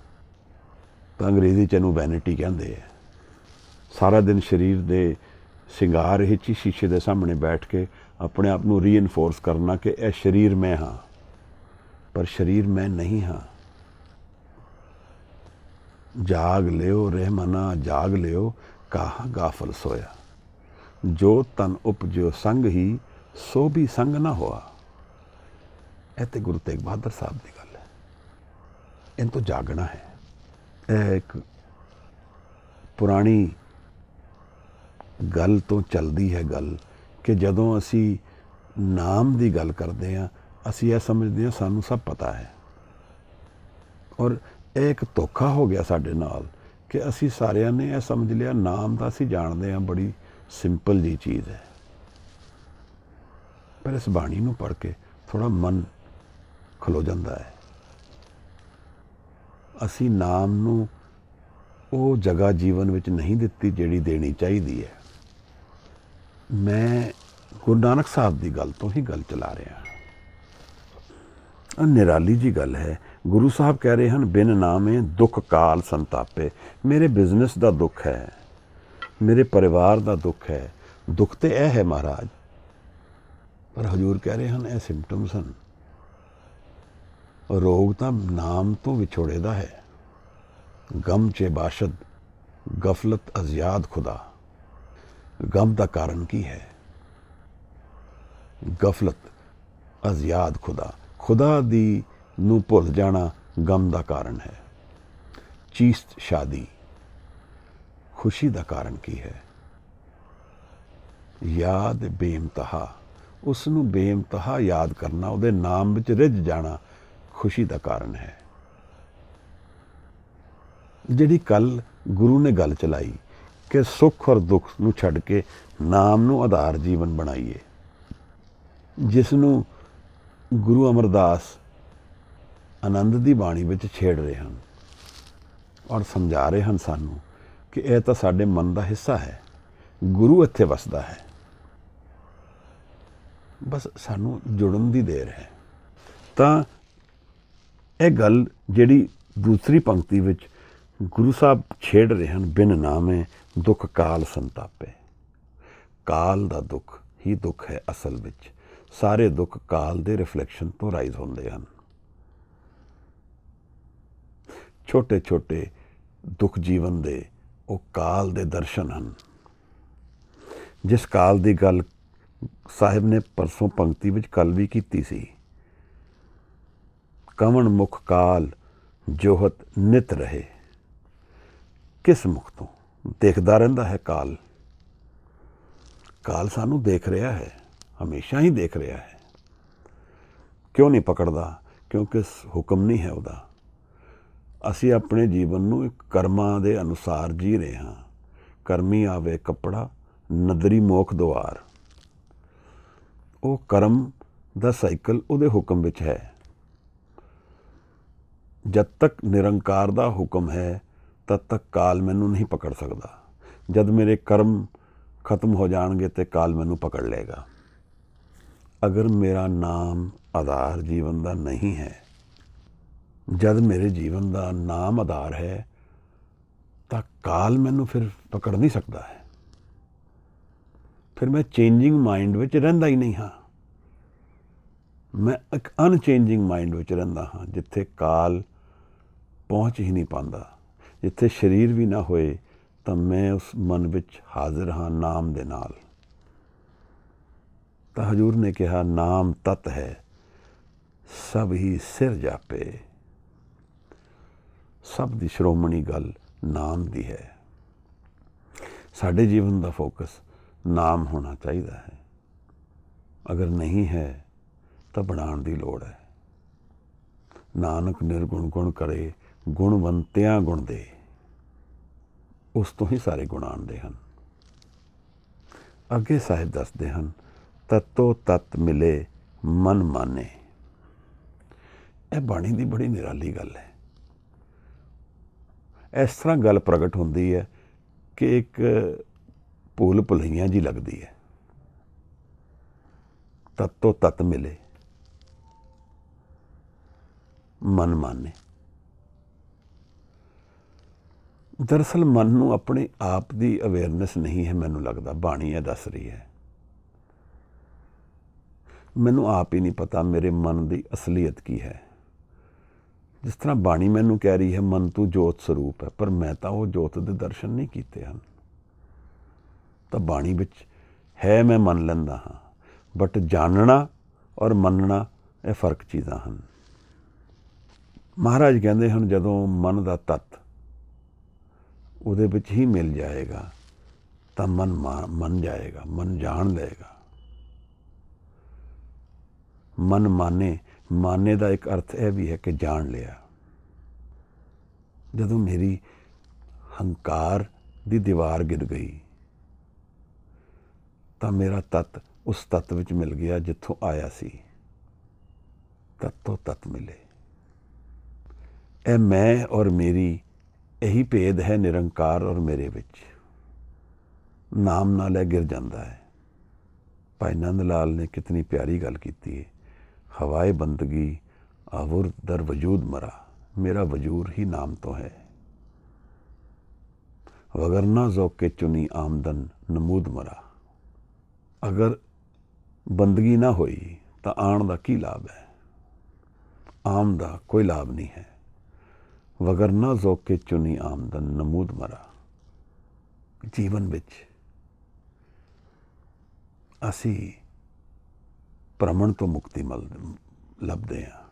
ਤਾਂ ਅੰਗਰੇਜ਼ੀ 'ਚ ਇਹਨੂੰ ਵੈਨਿਟੀ ਕਹਿੰਦੇ ਆ। ਸਾਰਾ ਦਿਨ ਸਰੀਰ ਦੇ ਸ਼ਿੰਗਾਰ ਵਿੱਚ ਹੀ ਸ਼ੀਸ਼ੇ ਦੇ ਸਾਹਮਣੇ ਬੈਠ ਕੇ ਆਪਣੇ ਆਪ ਨੂੰ ਰੀਇਨਫੋਰਸ ਕਰਨਾ ਕਿ ਇਹ ਸਰੀਰ ਮੈਂ ਹਾਂ, ਪਰ ਸਰੀਰ ਮੈਂ ਨਹੀਂ ਹਾਂ। ਜਾਗ ਲਿਓ ਰਹਿਮਨਾ ਜਾਗ ਲਿਓ, ਕਾਹਾ ਗਾਫਲ ਸੋਇਆ, ਜੋ ਤਨ ਉਪਜਿਓ ਸੰਗ ਹੀ ਸੋ ਵੀ ਸੰਗ ਨਾ ਹੋਆ। ਇਹ ਤੇ ਗੁਰੂ ਤੇਗ ਬਹਾਦਰ ਸਾਹਿਬ ਦੀ ਗੱਲ ਹੈ। ਇਹਨਾਂ ਤੋਂ ਜਾਗਣਾ ਹੈ। ਇਹ ਇੱਕ ਪੁਰਾਣੀ ਗੱਲ ਤੋਂ ਚੱਲਦੀ ਹੈ ਗੱਲ ਕਿ ਜਦੋਂ ਅਸੀਂ ਨਾਮ ਦੀ ਗੱਲ ਕਰਦੇ ਹਾਂ ਅਸੀਂ ਇਹ ਸਮਝਦੇ ਹਾਂ ਸਾਨੂੰ ਸਭ ਪਤਾ ਹੈ, ਔਰ ਇਹ ਇੱਕ ਧੋਖਾ ਹੋ ਗਿਆ ਸਾਡੇ ਨਾਲ ਕਿ ਅਸੀਂ ਸਾਰਿਆਂ ਨੇ ਇਹ ਸਮਝ ਲਿਆ ਨਾਮ ਦਾ ਅਸੀਂ ਜਾਣਦੇ ਹਾਂ ਬੜੀ ਸਿੰਪਲ ਜੀ ਚੀਜ਼ ਹੈ। ਪਰ ਇਸ ਬਾਣੀ ਨੂੰ ਪੜ੍ਹ ਕੇ ਥੋੜ੍ਹਾ ਮਨ ਖਲੋ ਜਾਂਦਾ ਹੈ। ਅਸੀਂ ਨਾਮ ਨੂੰ ਉਹ ਜਗ੍ਹਾ ਜੀਵਨ ਵਿੱਚ ਨਹੀਂ ਦਿੱਤੀ ਜਿਹੜੀ ਦੇਣੀ ਚਾਹੀਦੀ ਹੈ। ਮੈਂ ਗੁਰੂ ਨਾਨਕ ਸਾਹਿਬ ਦੀ ਗੱਲ ਤੋਂ ਹੀ ਗੱਲ ਚਲਾ ਰਿਹਾ। ਨਿਰਾਲੀ ਜੀ ਗੱਲ ਹੈ। ਗੁਰੂ ਸਾਹਿਬ ਕਹਿ ਰਹੇ ਹਨ ਬਿਨ ਨਾਮੇ ਦੁੱਖ ਕਾਲ ਸੰਤਾਪੇ। ਮੇਰੇ ਬਿਜ਼ਨਸ ਦਾ ਦੁੱਖ ਹੈ, ਮੇਰੇ ਪਰਿਵਾਰ ਦਾ ਦੁੱਖ ਹੈ। ਦੁੱਖ ਤੇ ਇਹ ਹੈ ਮਹਾਰਾਜ, ਪਰ ਹਜ਼ੂਰ ਕਹਿ ਰਹੇ ਹਨ ਇਹ ਸਿੰਪਟਮਸ ਹਨ। ਰੋਗ ਤਾਂ ਨਾਮ ਤੋਂ ਵਿਛੋੜੇ ਦਾ ਹੈ। ਗਮ ਚੇ ਬਾਸ਼ਦ ਗਫਲਤ ਅਜ਼ਿਆਦ ਖੁਦਾ। ਗਮ ਦਾ ਕਾਰਨ ਕੀ ਹੈ? ਗਫਲਤ ਅਜ਼ਿਆਦ ਖੁਦਾ। ਖੁਦਾ ਦੀ ਨੂੰ ਭੁੱਲ ਜਾਣਾ ਗਮ ਦਾ ਕਾਰਨ ਹੈ। ਚੀਜ਼ ਸ਼ਾਦੀ, ਖੁਸ਼ੀ ਦਾ ਕਾਰਨ ਕੀ ਹੈ? ਯਾਦ ਬੇਇੰਤਹਾ, ਉਸ ਨੂੰ ਬੇਇੰਤਹਾ ਯਾਦ ਕਰਨਾ, ਉਹਦੇ ਨਾਮ ਵਿੱਚ ਰਿੱਝ ਜਾਣਾ ਖੁਸ਼ੀ ਦਾ ਕਾਰਨ ਹੈ। ਜਿਹੜੀ ਕੱਲ ਗੁਰੂ ਨੇ ਗੱਲ ਚਲਾਈ ਕਿ ਸੁੱਖ ਔਰ ਦੁੱਖ ਨੂੰ ਛੱਡ ਕੇ ਨਾਮ ਨੂੰ ਆਧਾਰ ਜੀਵਨ ਬਣਾਈਏ, ਜਿਸ ਨੂੰ ਗੁਰੂ ਅਮਰਦਾਸ ਆਨੰਦ ਦੀ ਬਾਣੀ ਵਿੱਚ ਛੇੜ ਰਹੇ ਹਨ ਔਰ ਸਮਝਾ ਰਹੇ ਹਨ ਸਾਨੂੰ ਕਿ ਇਹ ਤਾਂ ਸਾਡੇ ਮਨ ਦਾ ਹਿੱਸਾ ਹੈ, ਗੁਰੂ ਇੱਥੇ ਵਸਦਾ ਹੈ, ਬਸ ਸਾਨੂੰ ਜੁੜਨ ਦੀ ਦੇਰ ਹੈ। ਤਾਂ ਇਹ ਗੱਲ ਜਿਹੜੀ ਦੂਸਰੀ ਪੰਕਤੀ ਵਿੱਚ ਗੁਰੂ ਸਾਹਿਬ ਛੇੜ ਰਹੇ ਹਨ, ਬਿਨ ਨਾਮੇ ਦੁੱਖ ਕਾਲ ਸੰਤਾਪੇ, ਕਾਲ ਦਾ ਦੁੱਖ ਹੀ ਦੁੱਖ ਹੈ। ਅਸਲ ਵਿੱਚ ਸਾਰੇ ਦੁੱਖ ਕਾਲ ਦੇ ਰਿਫਲੈਕਸ਼ਨ ਤੋਂ ਰਾਈਜ਼ ਹੁੰਦੇ ਹਨ। ਛੋਟੇ ਛੋਟੇ ਦੁੱਖ ਜੀਵਨ ਦੇ ਉਹ ਕਾਲ ਦੇ ਦਰਸ਼ਨ ਹਨ। ਜਿਸ ਕਾਲ ਦੀ ਗੱਲ ਸਾਹਿਬ ਨੇ ਪਰਸੋਂ ਪੰਕਤੀ ਵਿੱਚ ਕੱਲ ਵੀ ਕੀਤੀ ਸੀ, ਕਵਣ ਮੁਖ ਕਾਲ ਜੋਹਤ ਨਿਤ ਰਹੇ, ਕਿਸ ਮੁਖ ਤੋਂ ਦੇਖਦਾ ਰਹਿੰਦਾ ਹੈ ਕਾਲ? ਕਾਲ ਸਾਨੂੰ ਦੇਖ ਰਿਹਾ ਹੈ, ਹਮੇਸ਼ਾ ਹੀ ਦੇਖ ਰਿਹਾ ਹੈ। ਕਿਉਂ ਨਹੀਂ ਪਕੜਦਾ? ਕਿਉਂਕਿ ਹੁਕਮ ਨਹੀਂ ਹੈ ਉਹਦਾ। ਅਸੀਂ ਆਪਣੇ ਜੀਵਨ ਨੂੰ ਇੱਕ ਕਰਮਾਂ ਦੇ ਅਨੁਸਾਰ ਜੀ ਰਹੇ ਹਾਂ। ਕਰਮੀ ਆਵੇ ਕੱਪੜਾ, ਨਦਰੀ ਮੋਖ ਦੁਆਰ। ਉਹ ਕਰਮ ਦਾ ਸਾਈਕਲ ਉਹਦੇ ਹੁਕਮ ਵਿੱਚ ਹੈ। ਜਦ ਤੱਕ ਨਿਰੰਕਾਰ ਦਾ ਹੁਕਮ ਹੈ ਤਦ ਤੱਕ ਕਾਲ ਮੈਨੂੰ ਨਹੀਂ ਪਕੜ ਸਕਦਾ। ਜਦ ਮੇਰੇ ਕਰਮ ਖਤਮ ਹੋ ਜਾਣਗੇ ਤੇ ਕਾਲ ਮੈਨੂੰ ਪਕੜ ਲਏਗਾ। ਅਗਰ ਮੇਰਾ ਨਾਮ ਆਧਾਰ ਜੀਵਨ ਦਾ ਨਹੀਂ ਹੈ, ਜਦ ਮੇਰੇ ਜੀਵਨ ਦਾ ਨਾਮ ਆਧਾਰ ਹੈ ਤਾਂ ਕਾਲ ਮੈਨੂੰ ਫਿਰ ਪਕੜ ਨਹੀਂ ਸਕਦਾ ਹੈ। ਫਿਰ ਮੈਂ ਚੇਂਜਿੰਗ ਮਾਈਂਡ ਵਿੱਚ ਰਹਿੰਦਾ ਹੀ ਨਹੀਂ ਹਾਂ। ਮੈਂ ਇੱਕ ਅਨਚੇਂਜਿੰਗ ਮਾਈਂਡ ਵਿੱਚ ਰਹਿੰਦਾ ਹਾਂ, ਜਿੱਥੇ ਕਾਲ ਪਹੁੰਚ ਹੀ ਨਹੀਂ ਪਾਉਂਦਾ। ਜਿੱਥੇ ਸਰੀਰ ਵੀ ਨਾ ਹੋਏ ਤਾਂ ਮੈਂ ਉਸ ਮਨ ਵਿੱਚ ਹਾਜ਼ਰ ਹਾਂ ਨਾਮ ਦੇ ਨਾਲ। ਤਾਂ ਹਜ਼ੂਰ ਨੇ ਕਿਹਾ, ਨਾਮ ਤਤ ਹੈ ਸਭ ਹੀ ਸਿਰ ਜਾਪੇ। ਸਭ ਦੀ ਸ਼੍ਰੋਮਣੀ ਗੱਲ ਨਾਮ ਦੀ ਹੈ। ਸਾਡੇ ਜੀਵਨ ਦਾ ਫੋਕਸ ਨਾਮ ਹੋਣਾ ਚਾਹੀਦਾ ਹੈ। ਅਗਰ ਨਹੀਂ ਹੈ ਤਾਂ ਬਣਾਉਣ ਦੀ ਲੋੜ ਹੈ। ਨਾਨਕ ਨਿਰਗੁਣ ਗੁਣ ਕਰੇ, ਗੁਣਵੰਤਿਆਂ ਗੁਣ ਦੇ। ਉਸ ਤੋਂ ਹੀ ਸਾਰੇ ਗੁਣ ਆਉਂਦੇ ਹਨ। ਅੱਗੇ ਸਾਹਿਬ ਦੱਸਦੇ ਹਨ, ਤਤੋ ਤਤ ਮਿਲੇ ਮਨ ਮਾਨੇ। ਇਹ ਬਾਣੀ ਦੀ ਬੜੀ ਨਿਰਾਲੀ ਗੱਲ ਹੈ। ਇਸ ਤਰ੍ਹਾਂ ਗੱਲ ਪ੍ਰਗਟ ਹੁੰਦੀ ਹੈ ਕਿ ਇੱਕ ਭੁੱਲ ਭੁਲਈਆਂ ਜੀ ਲੱਗਦੀ ਹੈ। ਤਤੋ ਤਤ ਮਿਲੇ ਮਨ ਮਾਨੇ। ਦਰਅਸਲ ਮਨ ਨੂੰ ਆਪਣੇ ਆਪ ਦੀ ਅਵੇਅਰਨੈਸ ਨਹੀਂ ਹੈ, ਮੈਨੂੰ ਲੱਗਦਾ ਬਾਣੀ ਇਹ ਦੱਸ ਰਹੀ ਹੈ। ਮੈਨੂੰ ਆਪ ਹੀ ਨਹੀਂ ਪਤਾ ਮੇਰੇ ਮਨ ਦੀ ਅਸਲੀਅਤ ਕੀ ਹੈ। ਜਿਸ ਤਰ੍ਹਾਂ ਬਾਣੀ ਮੈਨੂੰ ਕਹਿ ਰਹੀ ਹੈ, ਮਨ ਤੂੰ ਜੋਤ ਸਰੂਪ ਹੈ, ਪਰ ਮੈਂ ਤਾਂ ਉਹ ਜੋਤ ਦੇ ਦਰਸ਼ਨ ਨਹੀਂ ਕੀਤੇ ਹਨ। ਤਾਂ ਬਾਣੀ ਵਿੱਚ ਹੈ, ਮੈਂ ਮੰਨ ਲੈਂਦਾ ਹਾਂ, ਬਟ ਜਾਣਨਾ ਔਰ ਮੰਨਣਾ ਇਹ ਫਰਕ ਚੀਜ਼ਾਂ ਹਨ। ਮਹਾਰਾਜ ਕਹਿੰਦੇ ਹਨ, ਜਦੋਂ ਮਨ ਦਾ ਤੱਤ ਉਹਦੇ ਵਿੱਚ ਹੀ ਮਿਲ ਜਾਏਗਾ ਤਾਂ ਮਨ ਮੰਨ ਜਾਏਗਾ, ਮਨ ਜਾਣ ਲਏਗਾ। ਮਨ ਮਾਨੇ, ਮਾਨੇ ਦਾ ਇੱਕ ਅਰਥ ਇਹ ਵੀ ਹੈ ਕਿ ਜਾਣ ਲਿਆ। ਜਦੋਂ ਮੇਰੀ ਹੰਕਾਰ ਦੀ ਦੀਵਾਰ ਗਿਰ ਗਈ ਤਾਂ ਮੇਰਾ ਤੱਤ ਉਸ ਤੱਤ ਵਿੱਚ ਮਿਲ ਗਿਆ ਜਿੱਥੋਂ ਆਇਆ ਸੀ। ਤੱਤੋਂ ਤੱਤ ਮਿਲੇ। ਇਹ ਮੈਂ ਔਰ ਮੇਰੀ ਇਹੀ ਭੇਦ ਹੈ ਨਿਰੰਕਾਰ ਔਰ ਮੇਰੇ ਵਿੱਚ। ਨਾਮ ਨਾਲ ਇਹ ਗਿਰ ਜਾਂਦਾ ਹੈ। ਭਾਈ ਨੰਦ ਲਾਲ ਨੇ ਕਿਤਨੀ ਪਿਆਰੀ ਗੱਲ ਕੀਤੀ ਹੈ, ਹਵਾਏ ਬੰਦਗੀ ਆਵੁਰ ਦਰ ਵਜੂਦ ਮਰਾ। ਮੇਰਾ ਵਜੂਦ ਹੀ ਨਾਮ ਤੋਂ ਹੈ। ਵਗਰਨਾ ਜ਼ੌਕੇ ਚੁਨੀ ਆਮਦਨ ਨਮੂਦ ਮਰਾ। ਅਗਰ ਬੰਦਗੀ ਨਾ ਹੋਈ ਤਾਂ ਆਉਣ ਦਾ ਕੀ ਲਾਭ ਹੈ? ਆਮ ਦਾ ਕੋਈ ਲਾਭ ਨਹੀਂ ਹੈ। ਵਗਰਨਾ ਜ਼ੌਕੇ ਚੁਨੀ ਆਮਦਨ ਨਮੂਦ ਮਰਾ। ਜੀਵਨ ਵਿੱਚ ਅਸੀਂ ਭ੍ਰਮਣ ਤੋਂ ਮੁਕਤੀ ਲੱਭਦੇ ਹਾਂ।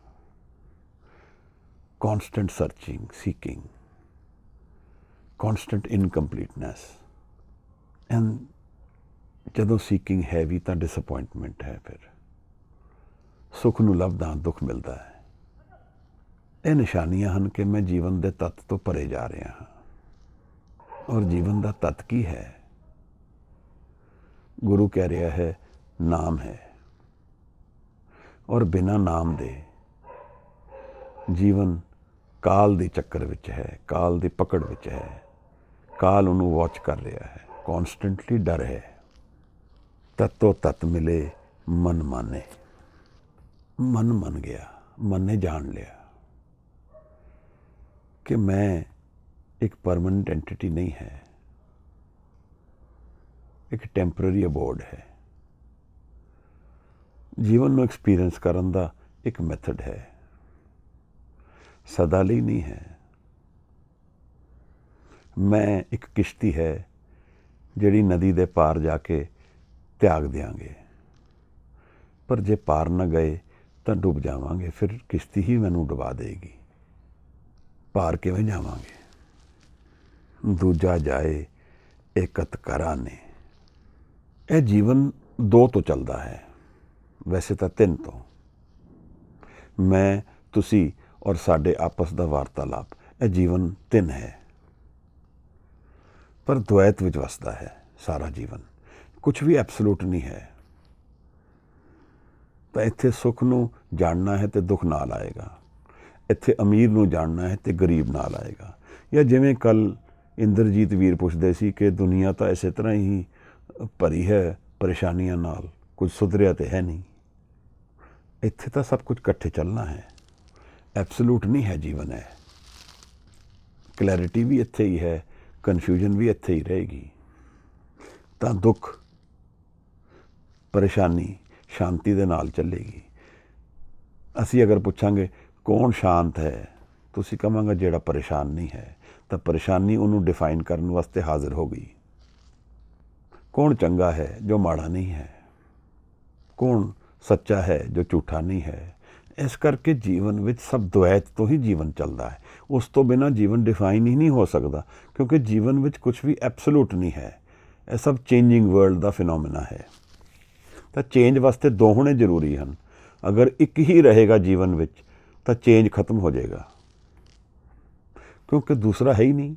Constant searching, seeking. constant incompleteness, and ਜਦੋਂ ਸੀਕਿੰਗ ਹੈ ਵੀ ਤਾਂ ਡਿਸਅਪੋਇੰਟਮੈਂਟ ਹੈ। ਫਿਰ ਸੁੱਖ ਨੂੰ ਲੱਭਦਾ ਦੁੱਖ ਮਿਲਦਾ ਹੈ। ਇਹ ਨਿਸ਼ਾਨੀਆਂ ਹਨ ਕਿ ਮੈਂ ਜੀਵਨ ਦੇ ਤੱਤ ਤੋਂ ਭਰੇ ਜਾ ਰਿਹਾ ਹਾਂ। ਔਰ ਜੀਵਨ ਦਾ ਤੱਤ ਕੀ ਹੈ? ਗੁਰੂ ਕਹਿ ਰਿਹਾ ਹੈ ਨਾਮ ਹੈ। ਔਰ ਬਿਨਾਂ ਨਾਮ ਦੇ ਜੀਵਨ ਕਾਲ ਦੇ ਚੱਕਰ ਵਿੱਚ ਹੈ, ਕਾਲ ਦੀ ਪਕੜ ਵਿੱਚ ਹੈ। ਕਾਲ ਉਹਨੂੰ ਵਾਚ ਕਰ ਰਿਹਾ ਹੈ, ਕੌਨਸਟੈਂਟਲੀ ਡਰ ਹੈ। ਤੱਤੋ ਤੱਤ ਮਿਲੇ ਮਨ ਮਾਨੇ। ਮਨ ਮੰਨ ਗਿਆ, ਮਨ ਨੇ ਜਾਣ ਲਿਆ ਕਿ ਮੈਂ ਇੱਕ ਪਰਮਾਨੈਂਟ ਐਂਟਿਟੀ ਨਹੀਂ ਹੈ, ਇੱਕ ਟੈਂਪਰਰੀ ਅਬੋਰਡ ਹੈ। ਜੀਵਨ ਨੂੰ ਐਕਸਪੀਰੀਅੰਸ ਕਰਨ ਦਾ ਇੱਕ ਮੈਥਡ ਹੈ, ਸਦਾ ਲਈ ਨਹੀਂ ਹੈ। ਮੈਂ ਇੱਕ ਕਿਸ਼ਤੀ ਹੈ ਜਿਹੜੀ ਨਦੀ ਦੇ ਪਾਰ ਜਾ ਕੇ ਤਿਆਗ ਦਿਆਂਗੇ, ਪਰ ਜੇ ਪਾਰ ਨਾ ਗਏ ਤਾਂ ਡੁੱਬ ਜਾਵਾਂਗੇ। ਫਿਰ ਕਿਸ਼ਤੀ ਹੀ ਮੈਨੂੰ ਡੁਬਾ ਦੇਗੀ। ਪਾਰ ਕਿਵੇਂ ਜਾਵਾਂਗੇ? ਦੂਜਾ ਜਾਏ ਏਕਤ ਕਰਾ ਨੇ। ਇਹ ਜੀਵਨ ਦੋ ਤੋਂ ਚੱਲਦਾ ਹੈ, ਵੈਸੇ ਤਾਂ ਤਿੰਨ ਤੋਂ। ਮੈਂ, ਤੁਸੀਂ ਔਰ ਸਾਡੇ ਆਪਸ ਦਾ ਵਾਰਤਾਲਾਪ, ਇਹ ਜੀਵਨ ਤਿੰਨ ਹੈ। ਪਰ ਦੁਐਤ ਵਿੱਚ ਵਸਦਾ ਹੈ ਸਾਰਾ ਜੀਵਨ। ਕੁਛ ਵੀ ਐਬਸੋਲੂਟ ਨਹੀਂ ਹੈ। ਤਾਂ ਇੱਥੇ ਸੁੱਖ ਨੂੰ ਜਾਣਨਾ ਹੈ ਤੇ ਦੁੱਖ ਨਾਲ ਆਏਗਾ। ਇੱਥੇ ਅਮੀਰ ਨੂੰ ਜਾਣਨਾ ਹੈ ਤੇ ਗਰੀਬ ਨਾਲ ਆਏਗਾ। ਜਾਂ ਜਿਵੇਂ ਕੱਲ ਇੰਦਰਜੀਤ ਵੀਰ ਪੁੱਛਦੇ ਸੀ ਕਿ ਦੁਨੀਆ ਤਾਂ ਇਸੇ ਤਰ੍ਹਾਂ ਹੀ ਭਰੀ ਹੈ ਪਰੇਸ਼ਾਨੀਆਂ ਨਾਲ, ਕੁਝ ਸੁਧਰਿਆ ਤੇ ਹੈ ਨਹੀਂ। ਇੱਥੇ ਤਾਂ ਸਭ ਕੁਝ ਇਕੱਠੇ ਚੱਲਣਾ ਹੈ। ਐਬਸੋਲੂਟ ਨਹੀਂ ਹੈ ਜੀਵਨ ਹੈ। ਕਲੈਰਿਟੀ ਵੀ ਇੱਥੇ ਹੀ ਹੈ, ਕਨਫਿਊਜ਼ਨ ਵੀ ਇੱਥੇ ਹੀ ਰਹੇਗੀ। ਤਾਂ ਦੁੱਖ, ਪਰੇਸ਼ਾਨੀ ਸ਼ਾਂਤੀ ਦੇ ਨਾਲ ਚੱਲੇਗੀ। ਅਸੀਂ ਅਗਰ ਪੁੱਛਾਂਗੇ ਕੌਣ ਸ਼ਾਂਤ ਹੈ, ਤੁਸੀਂ ਕਹਾਂਗਾ ਜਿਹੜਾ ਪਰੇਸ਼ਾਨ ਨਹੀਂ ਹੈ। ਤਾਂ ਪਰੇਸ਼ਾਨੀ ਉਹਨੂੰ ਡਿਫਾਈਨ ਕਰਨ ਵਾਸਤੇ ਹਾਜ਼ਰ ਹੋ ਗਈ। ਕੌਣ ਚੰਗਾ ਹੈ ਜੋ ਮਾੜਾ ਨਹੀਂ ਹੈ? ਕੌਣ ਸੱਚਾ ਹੈ ਜੋ ਝੂਠਾ ਨਹੀਂ ਹੈ? ਇਸ ਕਰਕੇ ਜੀਵਨ ਵਿੱਚ ਸਭ ਦੁਐਤ ਤੋਂ ਹੀ ਜੀਵਨ ਚੱਲਦਾ ਹੈ। ਉਸ ਤੋਂ ਬਿਨਾਂ ਜੀਵਨ ਡਿਫਾਈਨ ਹੀ ਨਹੀਂ ਹੋ ਸਕਦਾ, ਕਿਉਂਕਿ ਜੀਵਨ ਵਿੱਚ ਕੁਝ ਵੀ ਐਬਸੋਲੂਟ ਨਹੀਂ ਹੈ। ਇਹ ਸਭ ਚੇਂਜਿੰਗ ਵਰਲਡ ਦਾ ਫਿਨੋਮੀਨਾ ਹੈ। ਤਾਂ ਚੇਂਜ ਵਾਸਤੇ ਦੋ ਹੋਣੇ ਜ਼ਰੂਰੀ ਹਨ। ਅਗਰ ਇੱਕ ਹੀ ਰਹੇਗਾ ਜੀਵਨ ਵਿੱਚ ਤਾਂ ਚੇਂਜ ਖਤਮ ਹੋ ਜਾਏਗਾ, ਕਿਉਂਕਿ ਦੂਸਰਾ ਹੈ ਹੀ ਨਹੀਂ,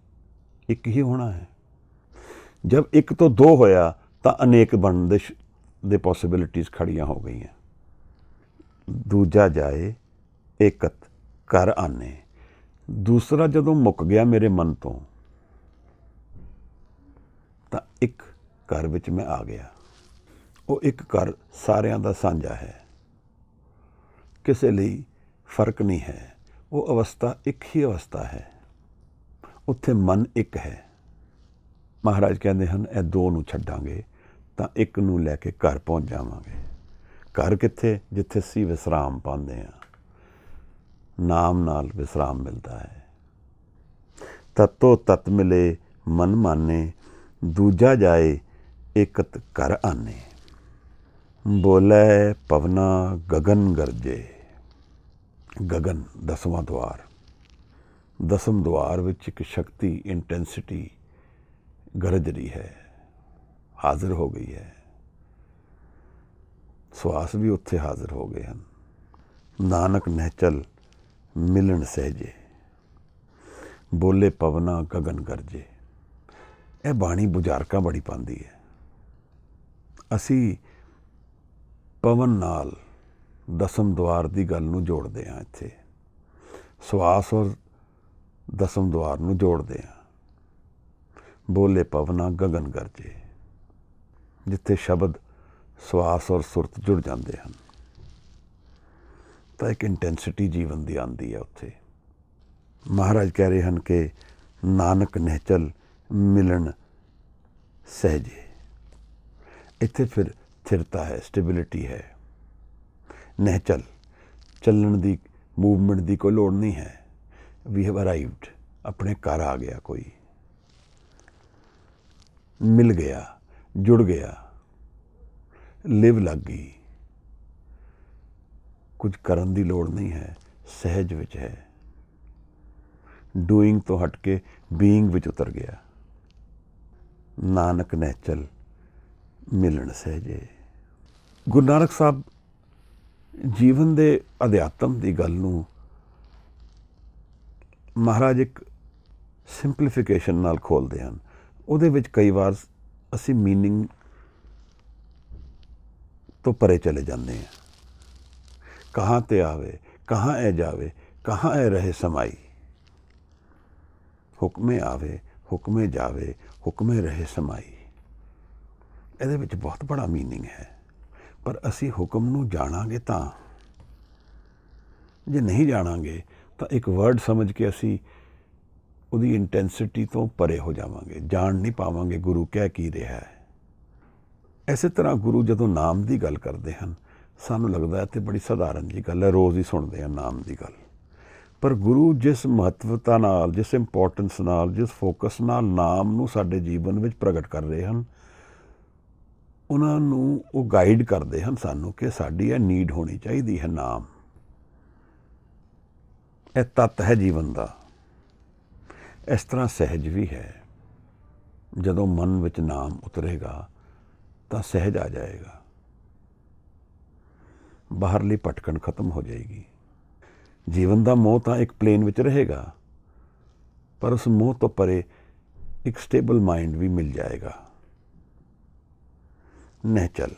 ਇੱਕ ਹੀ ਹੋਣਾ ਹੈ। ਜਦ ਇੱਕ ਤੋਂ ਦੋ ਹੋਇਆ ਤਾਂ ਅਨੇਕ ਬਣਨ ਦੇ ਪੋਸੀਬਿਲਿਟੀਜ਼ ਖੜੀਆਂ ਹੋ ਗਈਆਂ। ਦੂਜਾ ਜਾਏ ਏਕਤ ਘਰ ਆਨੇ। ਦੂਸਰਾ ਜਦੋਂ ਮੁੱਕ ਗਿਆ ਮੇਰੇ ਮਨ ਤੋਂ ਤਾਂ ਇੱਕ ਘਰ ਵਿੱਚ ਮੈਂ ਆ ਗਿਆ। ਉਹ ਇੱਕ ਘਰ ਸਾਰਿਆਂ ਦਾ ਸਾਂਝਾ ਹੈ, ਕਿਸੇ ਲਈ ਫਰਕ ਨਹੀਂ ਹੈ। ਉਹ ਅਵਸਥਾ ਇੱਕ ਹੀ ਅਵਸਥਾ ਹੈ। ਉੱਥੇ ਮਨ ਇੱਕ ਹੈ। ਮਹਾਰਾਜ ਕਹਿੰਦੇ ਹਨ ਇਹ ਦੋ ਨੂੰ ਛੱਡਾਂਗੇ ਤਾਂ ਇੱਕ ਨੂੰ ਲੈ ਕੇ ਘਰ ਪਹੁੰਚ ਜਾਵਾਂਗੇ। ਘਰ ਕਿੱਥੇ? ਜਿੱਥੇ ਅਸੀਂ ਵਿਸਰਾਮ ਪਾਉਂਦੇ ਹਾਂ। ਨਾਮ ਨਾਲ ਵਿਸਰਾਮ ਮਿਲਦਾ ਹੈ। ਤੱਤੋ ਤੱਤ ਮਿਲੇ ਮਨ ਮਾਨੇ, ਦੂਜਾ ਜਾਏ ਏਕਤ ਘਰ ਆਨੇ। ਬੋਲੇ ਪਵਨਾ ਗਗਨ ਗਰਜੇ। ਗਗਨ ਦਸਵਾਂ ਦੁਆਰ। ਦਸਮ ਦੁਆਰ ਵਿੱਚ ਇੱਕ ਸ਼ਕਤੀ, ਇੰਟੈਂਸਿਟੀ ਗਰਜ ਰਹੀ ਹੈ, ਹਾਜ਼ਰ ਹੋ ਗਈ ਹੈ। ਸਵਾਸ ਵੀ ਉੱਥੇ ਹਾਜ਼ਰ ਹੋ ਗਏ ਹਨ। ਨਾਨਕ ਨਿਹਚਲ ਮਿਲਣ ਸਹਿਜੇ। ਬੋਲੇ ਪਵਨਾ ਗਗਨ ਗਰਜੇ। ਇਹ ਬਾਣੀ ਬੁਝਾਰਕਾਂ ਬੜੀ ਪਾਉਂਦੀ ਹੈ। ਅਸੀਂ ਪਵਨ ਨਾਲ ਦਸਮ ਦੁਆਰ ਦੀ ਗੱਲ ਨੂੰ ਜੋੜਦੇ ਹਾਂ। ਇੱਥੇ ਸਵਾਸ ਔਰ ਦਸਮ ਦੁਆਰ ਨੂੰ ਜੋੜਦੇ ਹਾਂ। ਬੋਲੇ ਪਵਨਾ ਗਗਨ ਗਰਜੇ। ਜਿੱਥੇ ਸ਼ਬਦ, ਸਵਾਸ ਔਰ ਸੁਰਤ ਜੁੜ ਜਾਂਦੇ ਹਨ ਤਾਂ ਇੱਕ ਇੰਟੈਂਸਿਟੀ ਜੀਵਨ ਦੀ ਆਉਂਦੀ ਹੈ ਉੱਥੇ। ਮਹਾਰਾਜ ਕਹਿ ਰਹੇ ਹਨ ਕਿ ਨਾਨਕ ਨਿਹਚਲ ਮਿਲਣ ਸਹਿਜੇ। ਇੱਥੇ ਫਿਰ ਸਥਿਰਤਾ ਹੈ, ਸਟੇਬਿਲਿਟੀ ਹੈ। ਨਿਹਚਲ, ਚੱਲਣ ਦੀ, ਮੂਵਮੈਂਟ ਦੀ ਕੋਈ ਲੋੜ ਨਹੀਂ ਹੈ। ਵੀ ਹੈਵ ਅਰਾਈਵਡ, ਆਪਣੇ ਘਰ ਆ ਗਿਆ। ਕੋਈ ਮਿਲ ਗਿਆ, ਜੁੜ ਗਿਆ, ਲਿਵ ਲੱਗ ਗਈ। ਕੁਝ ਕਰਨ ਦੀ ਲੋੜ ਨਹੀਂ ਹੈ, ਸਹਿਜ ਵਿੱਚ ਹੈ। ਡੂਇੰਗ ਤੋਂ ਹਟ ਕੇ ਬੀਇੰਗ ਵਿੱਚ ਉਤਰ ਗਿਆ। ਨਾਨਕ ਨਿਹਚਲ ਮਿਲਣ ਸਹਿਜੇ। ਗੁਰੂ ਨਾਨਕ ਸਾਹਿਬ ਜੀਵਨ ਦੇ ਅਧਿਆਤਮ ਦੀ ਗੱਲ ਨੂੰ ਮਹਾਰਾਜ ਇੱਕ ਸਿੰਪਲੀਫਿਕੇਸ਼ਨ ਨਾਲ ਖੋਲ੍ਹਦੇ ਹਨ। ਉਹਦੇ ਵਿੱਚ ਕਈ ਵਾਰ ਅਸੀਂ ਮੀਨਿੰਗ ਤੋਂ ਪਰੇ ਚਲੇ ਜਾਂਦੇ ਹਾਂ। ਕਹਾਂ ਤੇ ਆਵੇ, ਕਹਾਂ ਇਹ ਜਾਵੇ, ਕਹਾਂ ਇਹ ਰਹੇ ਸਮਾਈ। ਹੁਕਮੇ ਆਵੇ, ਹੁਕਮੇ ਜਾਵੇ, ਹੁਕਮੇ ਰਹੇ ਸਮਾਈ। ਇਹਦੇ ਵਿੱਚ ਬਹੁਤ ਬੜਾ ਮੀਨਿੰਗ ਹੈ। ਪਰ ਅਸੀਂ ਹੁਕਮ ਨੂੰ ਜਾਣਾਂਗੇ ਤਾਂ, ਜੇ ਨਹੀਂ ਜਾਣਾਂਗੇ ਤਾਂ ਇੱਕ ਵਰਡ ਸਮਝ ਕੇ ਅਸੀਂ ਉਹਦੀ ਇੰਟੈਂਸਿਟੀ ਤੋਂ ਪਰੇ ਹੋ ਜਾਵਾਂਗੇ, ਜਾਣ ਨਹੀਂ ਪਾਵਾਂਗੇ ਗੁਰੂ ਕਹਿ ਕੀ ਰਿਹਾ ਹੈ। ਇਸੇ ਤਰ੍ਹਾਂ ਗੁਰੂ ਜਦੋਂ ਨਾਮ ਦੀ ਗੱਲ ਕਰਦੇ ਹਨ, ਸਾਨੂੰ ਲੱਗਦਾ ਹੈ ਤੇ ਬੜੀ ਸਧਾਰਨ ਜੀ ਗੱਲ ਹੈ, ਰੋਜ਼ ਹੀ ਸੁਣਦੇ ਹਾਂ ਨਾਮ ਦੀ ਗੱਲ। ਪਰ ਗੁਰੂ ਜਿਸ ਮਹੱਤਵਤਾ ਨਾਲ, ਜਿਸ ਇੰਪੋਰਟੈਂਸ ਨਾਲ, ਜਿਸ ਫੋਕਸ ਨਾਲ ਨਾਮ ਨੂੰ ਸਾਡੇ ਜੀਵਨ ਵਿੱਚ ਪ੍ਰਗਟ ਕਰ ਰਹੇ ਹਨ, ਉਹਨਾਂ ਨੂੰ ਉਹ ਗਾਈਡ ਕਰਦੇ ਹਨ ਸਾਨੂੰ ਕਿ ਸਾਡੀ ਇਹ ਨੀਡ ਹੋਣੀ ਚਾਹੀਦੀ ਹੈ ਨਾਮ। ਇਹ ਤੱਤ ਹੈ ਜੀਵਨ ਦਾ। ਇਸ ਤਰ੍ਹਾਂ ਸਹਿਜ ਵੀ ਹੈ। ਜਦੋਂ ਮਨ ਵਿੱਚ ਨਾਮ ਉਤਰੇਗਾ ਤਾਂ ਸਹਿਜ ਆ ਜਾਏਗਾ। ਬਾਹਰਲੀ ਭਟਕਣ ਖਤਮ ਹੋ ਜਾਏਗੀ। ਜੀਵਨ ਦਾ ਮੋਹ ਤਾਂ ਇੱਕ ਪਲੇਨ ਵਿੱਚ ਰਹੇਗਾ, ਪਰ ਉਸ ਮੋਹ ਤੋਂ ਪਰੇ ਇੱਕ ਸਟੇਬਲ ਮਾਈਂਡ ਵੀ ਮਿਲ ਜਾਏਗਾ। ਨਿਹਚਲ,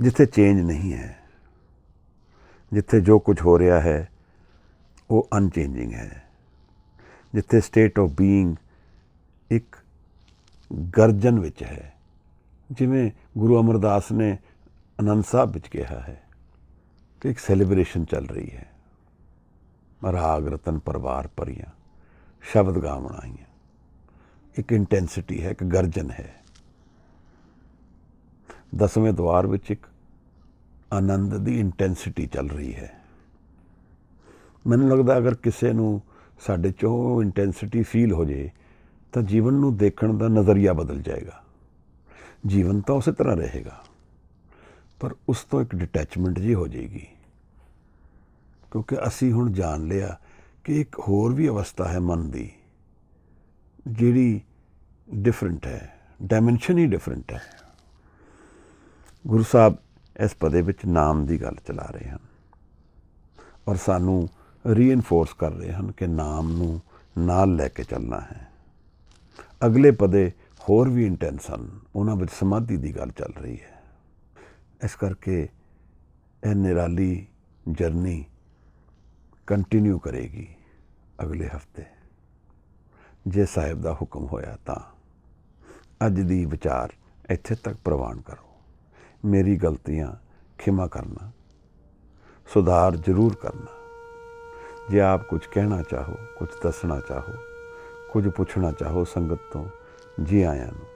ਜਿੱਥੇ ਚੇਂਜ ਨਹੀਂ ਹੈ, ਜਿੱਥੇ ਜੋ ਕੁਝ ਹੋ ਰਿਹਾ ਹੈ ਉਹ ਅਨਚੇਂਜਿੰਗ ਹੈ, ਜਿੱਥੇ ਸਟੇਟ ਆਫ ਬੀਇੰਗ ਇੱਕ ਗਰਜਨ ਵਿੱਚ ਹੈ। ਜਿਵੇਂ ਗੁਰੂ ਅਮਰਦਾਸ ਨੇ ਆਨੰਦ ਸਾਹਿਬ ਵਿੱਚ ਕਿਹਾ ਹੈ ਕਿ ਇੱਕ ਸੈਲੀਬ੍ਰੇਸ਼ਨ ਚੱਲ ਰਹੀ ਹੈ। ਰਾਗ ਰਤਨ ਪਰਵਾਰ ਭਰੀਆਂ, ਸ਼ਬਦ ਗਾਵਣ ਆਈਆਂ। ਇੱਕ ਇੰਟੈਂਸਿਟੀ ਹੈ, ਇੱਕ ਗਰਜਨ ਹੈ। 10ਵੇਂ ਦੁਆਰ ਵਿੱਚ ਇੱਕ ਆਨੰਦ ਦੀ ਇੰਟੈਂਸਿਟੀ ਚੱਲ ਰਹੀ ਹੈ। ਮੈਨੂੰ ਲੱਗਦਾ ਅਗਰ ਕਿਸੇ ਨੂੰ ਸਾਡੇ 'ਚੋਂ ਉਹ ਇੰਟੈਂਸਿਟੀ ਫੀਲ ਹੋ ਜੇ ਤਾਂ ਜੀਵਨ ਨੂੰ ਦੇਖਣ ਦਾ ਨਜ਼ਰੀਆ ਬਦਲ ਜਾਏਗਾ। ਜੀਵਨ ਤਾਂ ਉਸੇ ਤਰ੍ਹਾਂ ਰਹੇਗਾ, ਪਰ ਉਸ ਤੋਂ ਇੱਕ ਡਿਟੈਚਮੈਂਟ ਜੀ ਹੋ ਜਾਏਗੀ, ਕਿਉਂਕਿ ਅਸੀਂ ਹੁਣ ਜਾਣ ਲਿਆ ਕਿ ਇੱਕ ਹੋਰ ਵੀ ਅਵਸਥਾ ਹੈ ਮਨ ਦੀ ਜਿਹੜੀ ਡਿਫਰੈਂਟ ਹੈ, ਡਾਇਮੈਂਸ਼ਨ ਹੀ ਡਿਫਰੈਂਟ ਹੈ। ਗੁਰੂ ਸਾਹਿਬ ਇਸ ਪਦੇ ਵਿੱਚ ਨਾਮ ਦੀ ਗੱਲ ਚਲਾ ਰਹੇ ਹਨ ਔਰ ਸਾਨੂੰ ਰੀਇਨਫੋਰਸ ਕਰ ਰਹੇ ਹਨ ਕਿ ਨਾਮ ਨੂੰ ਨਾਲ ਲੈ ਕੇ ਚੱਲਣਾ ਹੈ। ਅਗਲੇ ਪਦੇ ਹੋਰ ਵੀ ਇੰਟੈਂਸ ਹਨ, ਉਹਨਾਂ ਵਿੱਚ ਸਮਾਧੀ ਦੀ ਗੱਲ ਚੱਲ ਰਹੀ ਹੈ। ਇਸ ਕਰਕੇ ਇਹ ਨਿਰਾਲੀ ਜਰਨੀ ਕੰਟੀਨਿਊ ਕਰੇਗੀ ਅਗਲੇ ਹਫਤੇ, ਜੇ ਸਾਹਿਬ ਦਾ ਹੁਕਮ ਹੋਇਆ ਤਾਂ। ਅੱਜ ਦੀ ਵਿਚਾਰ ਇੱਥੇ ਤੱਕ ਪ੍ਰਵਾਨ ਕਰੋ। ਮੇਰੀ ਗਲਤੀਆਂ ਖਿਮਾ ਕਰਨਾ, ਸੁਧਾਰ ਜ਼ਰੂਰ ਕਰਨਾ। ਜੇ ਆਪ ਕੁਝ ਕਹਿਣਾ ਚਾਹੋ, ਕੁਝ ਦੱਸਣਾ ਚਾਹੋ, ਕੁਝ ਪੁੱਛਣਾ ਚਾਹੋ ਸੰਗਤ ਤੋਂ, ਜੀ ਆਇਆਂ ਨੂੰ।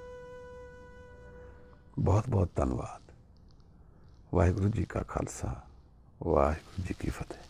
ਬਹੁਤ ਬਹੁਤ ਧੰਨਵਾਦ। ਵਾਹਿਗੁਰੂ ਜੀ ਕਾ ਖਾਲਸਾ, ਵਾਹਿਗੁਰੂ ਜੀ ਕੀ ਫਤਿਹ।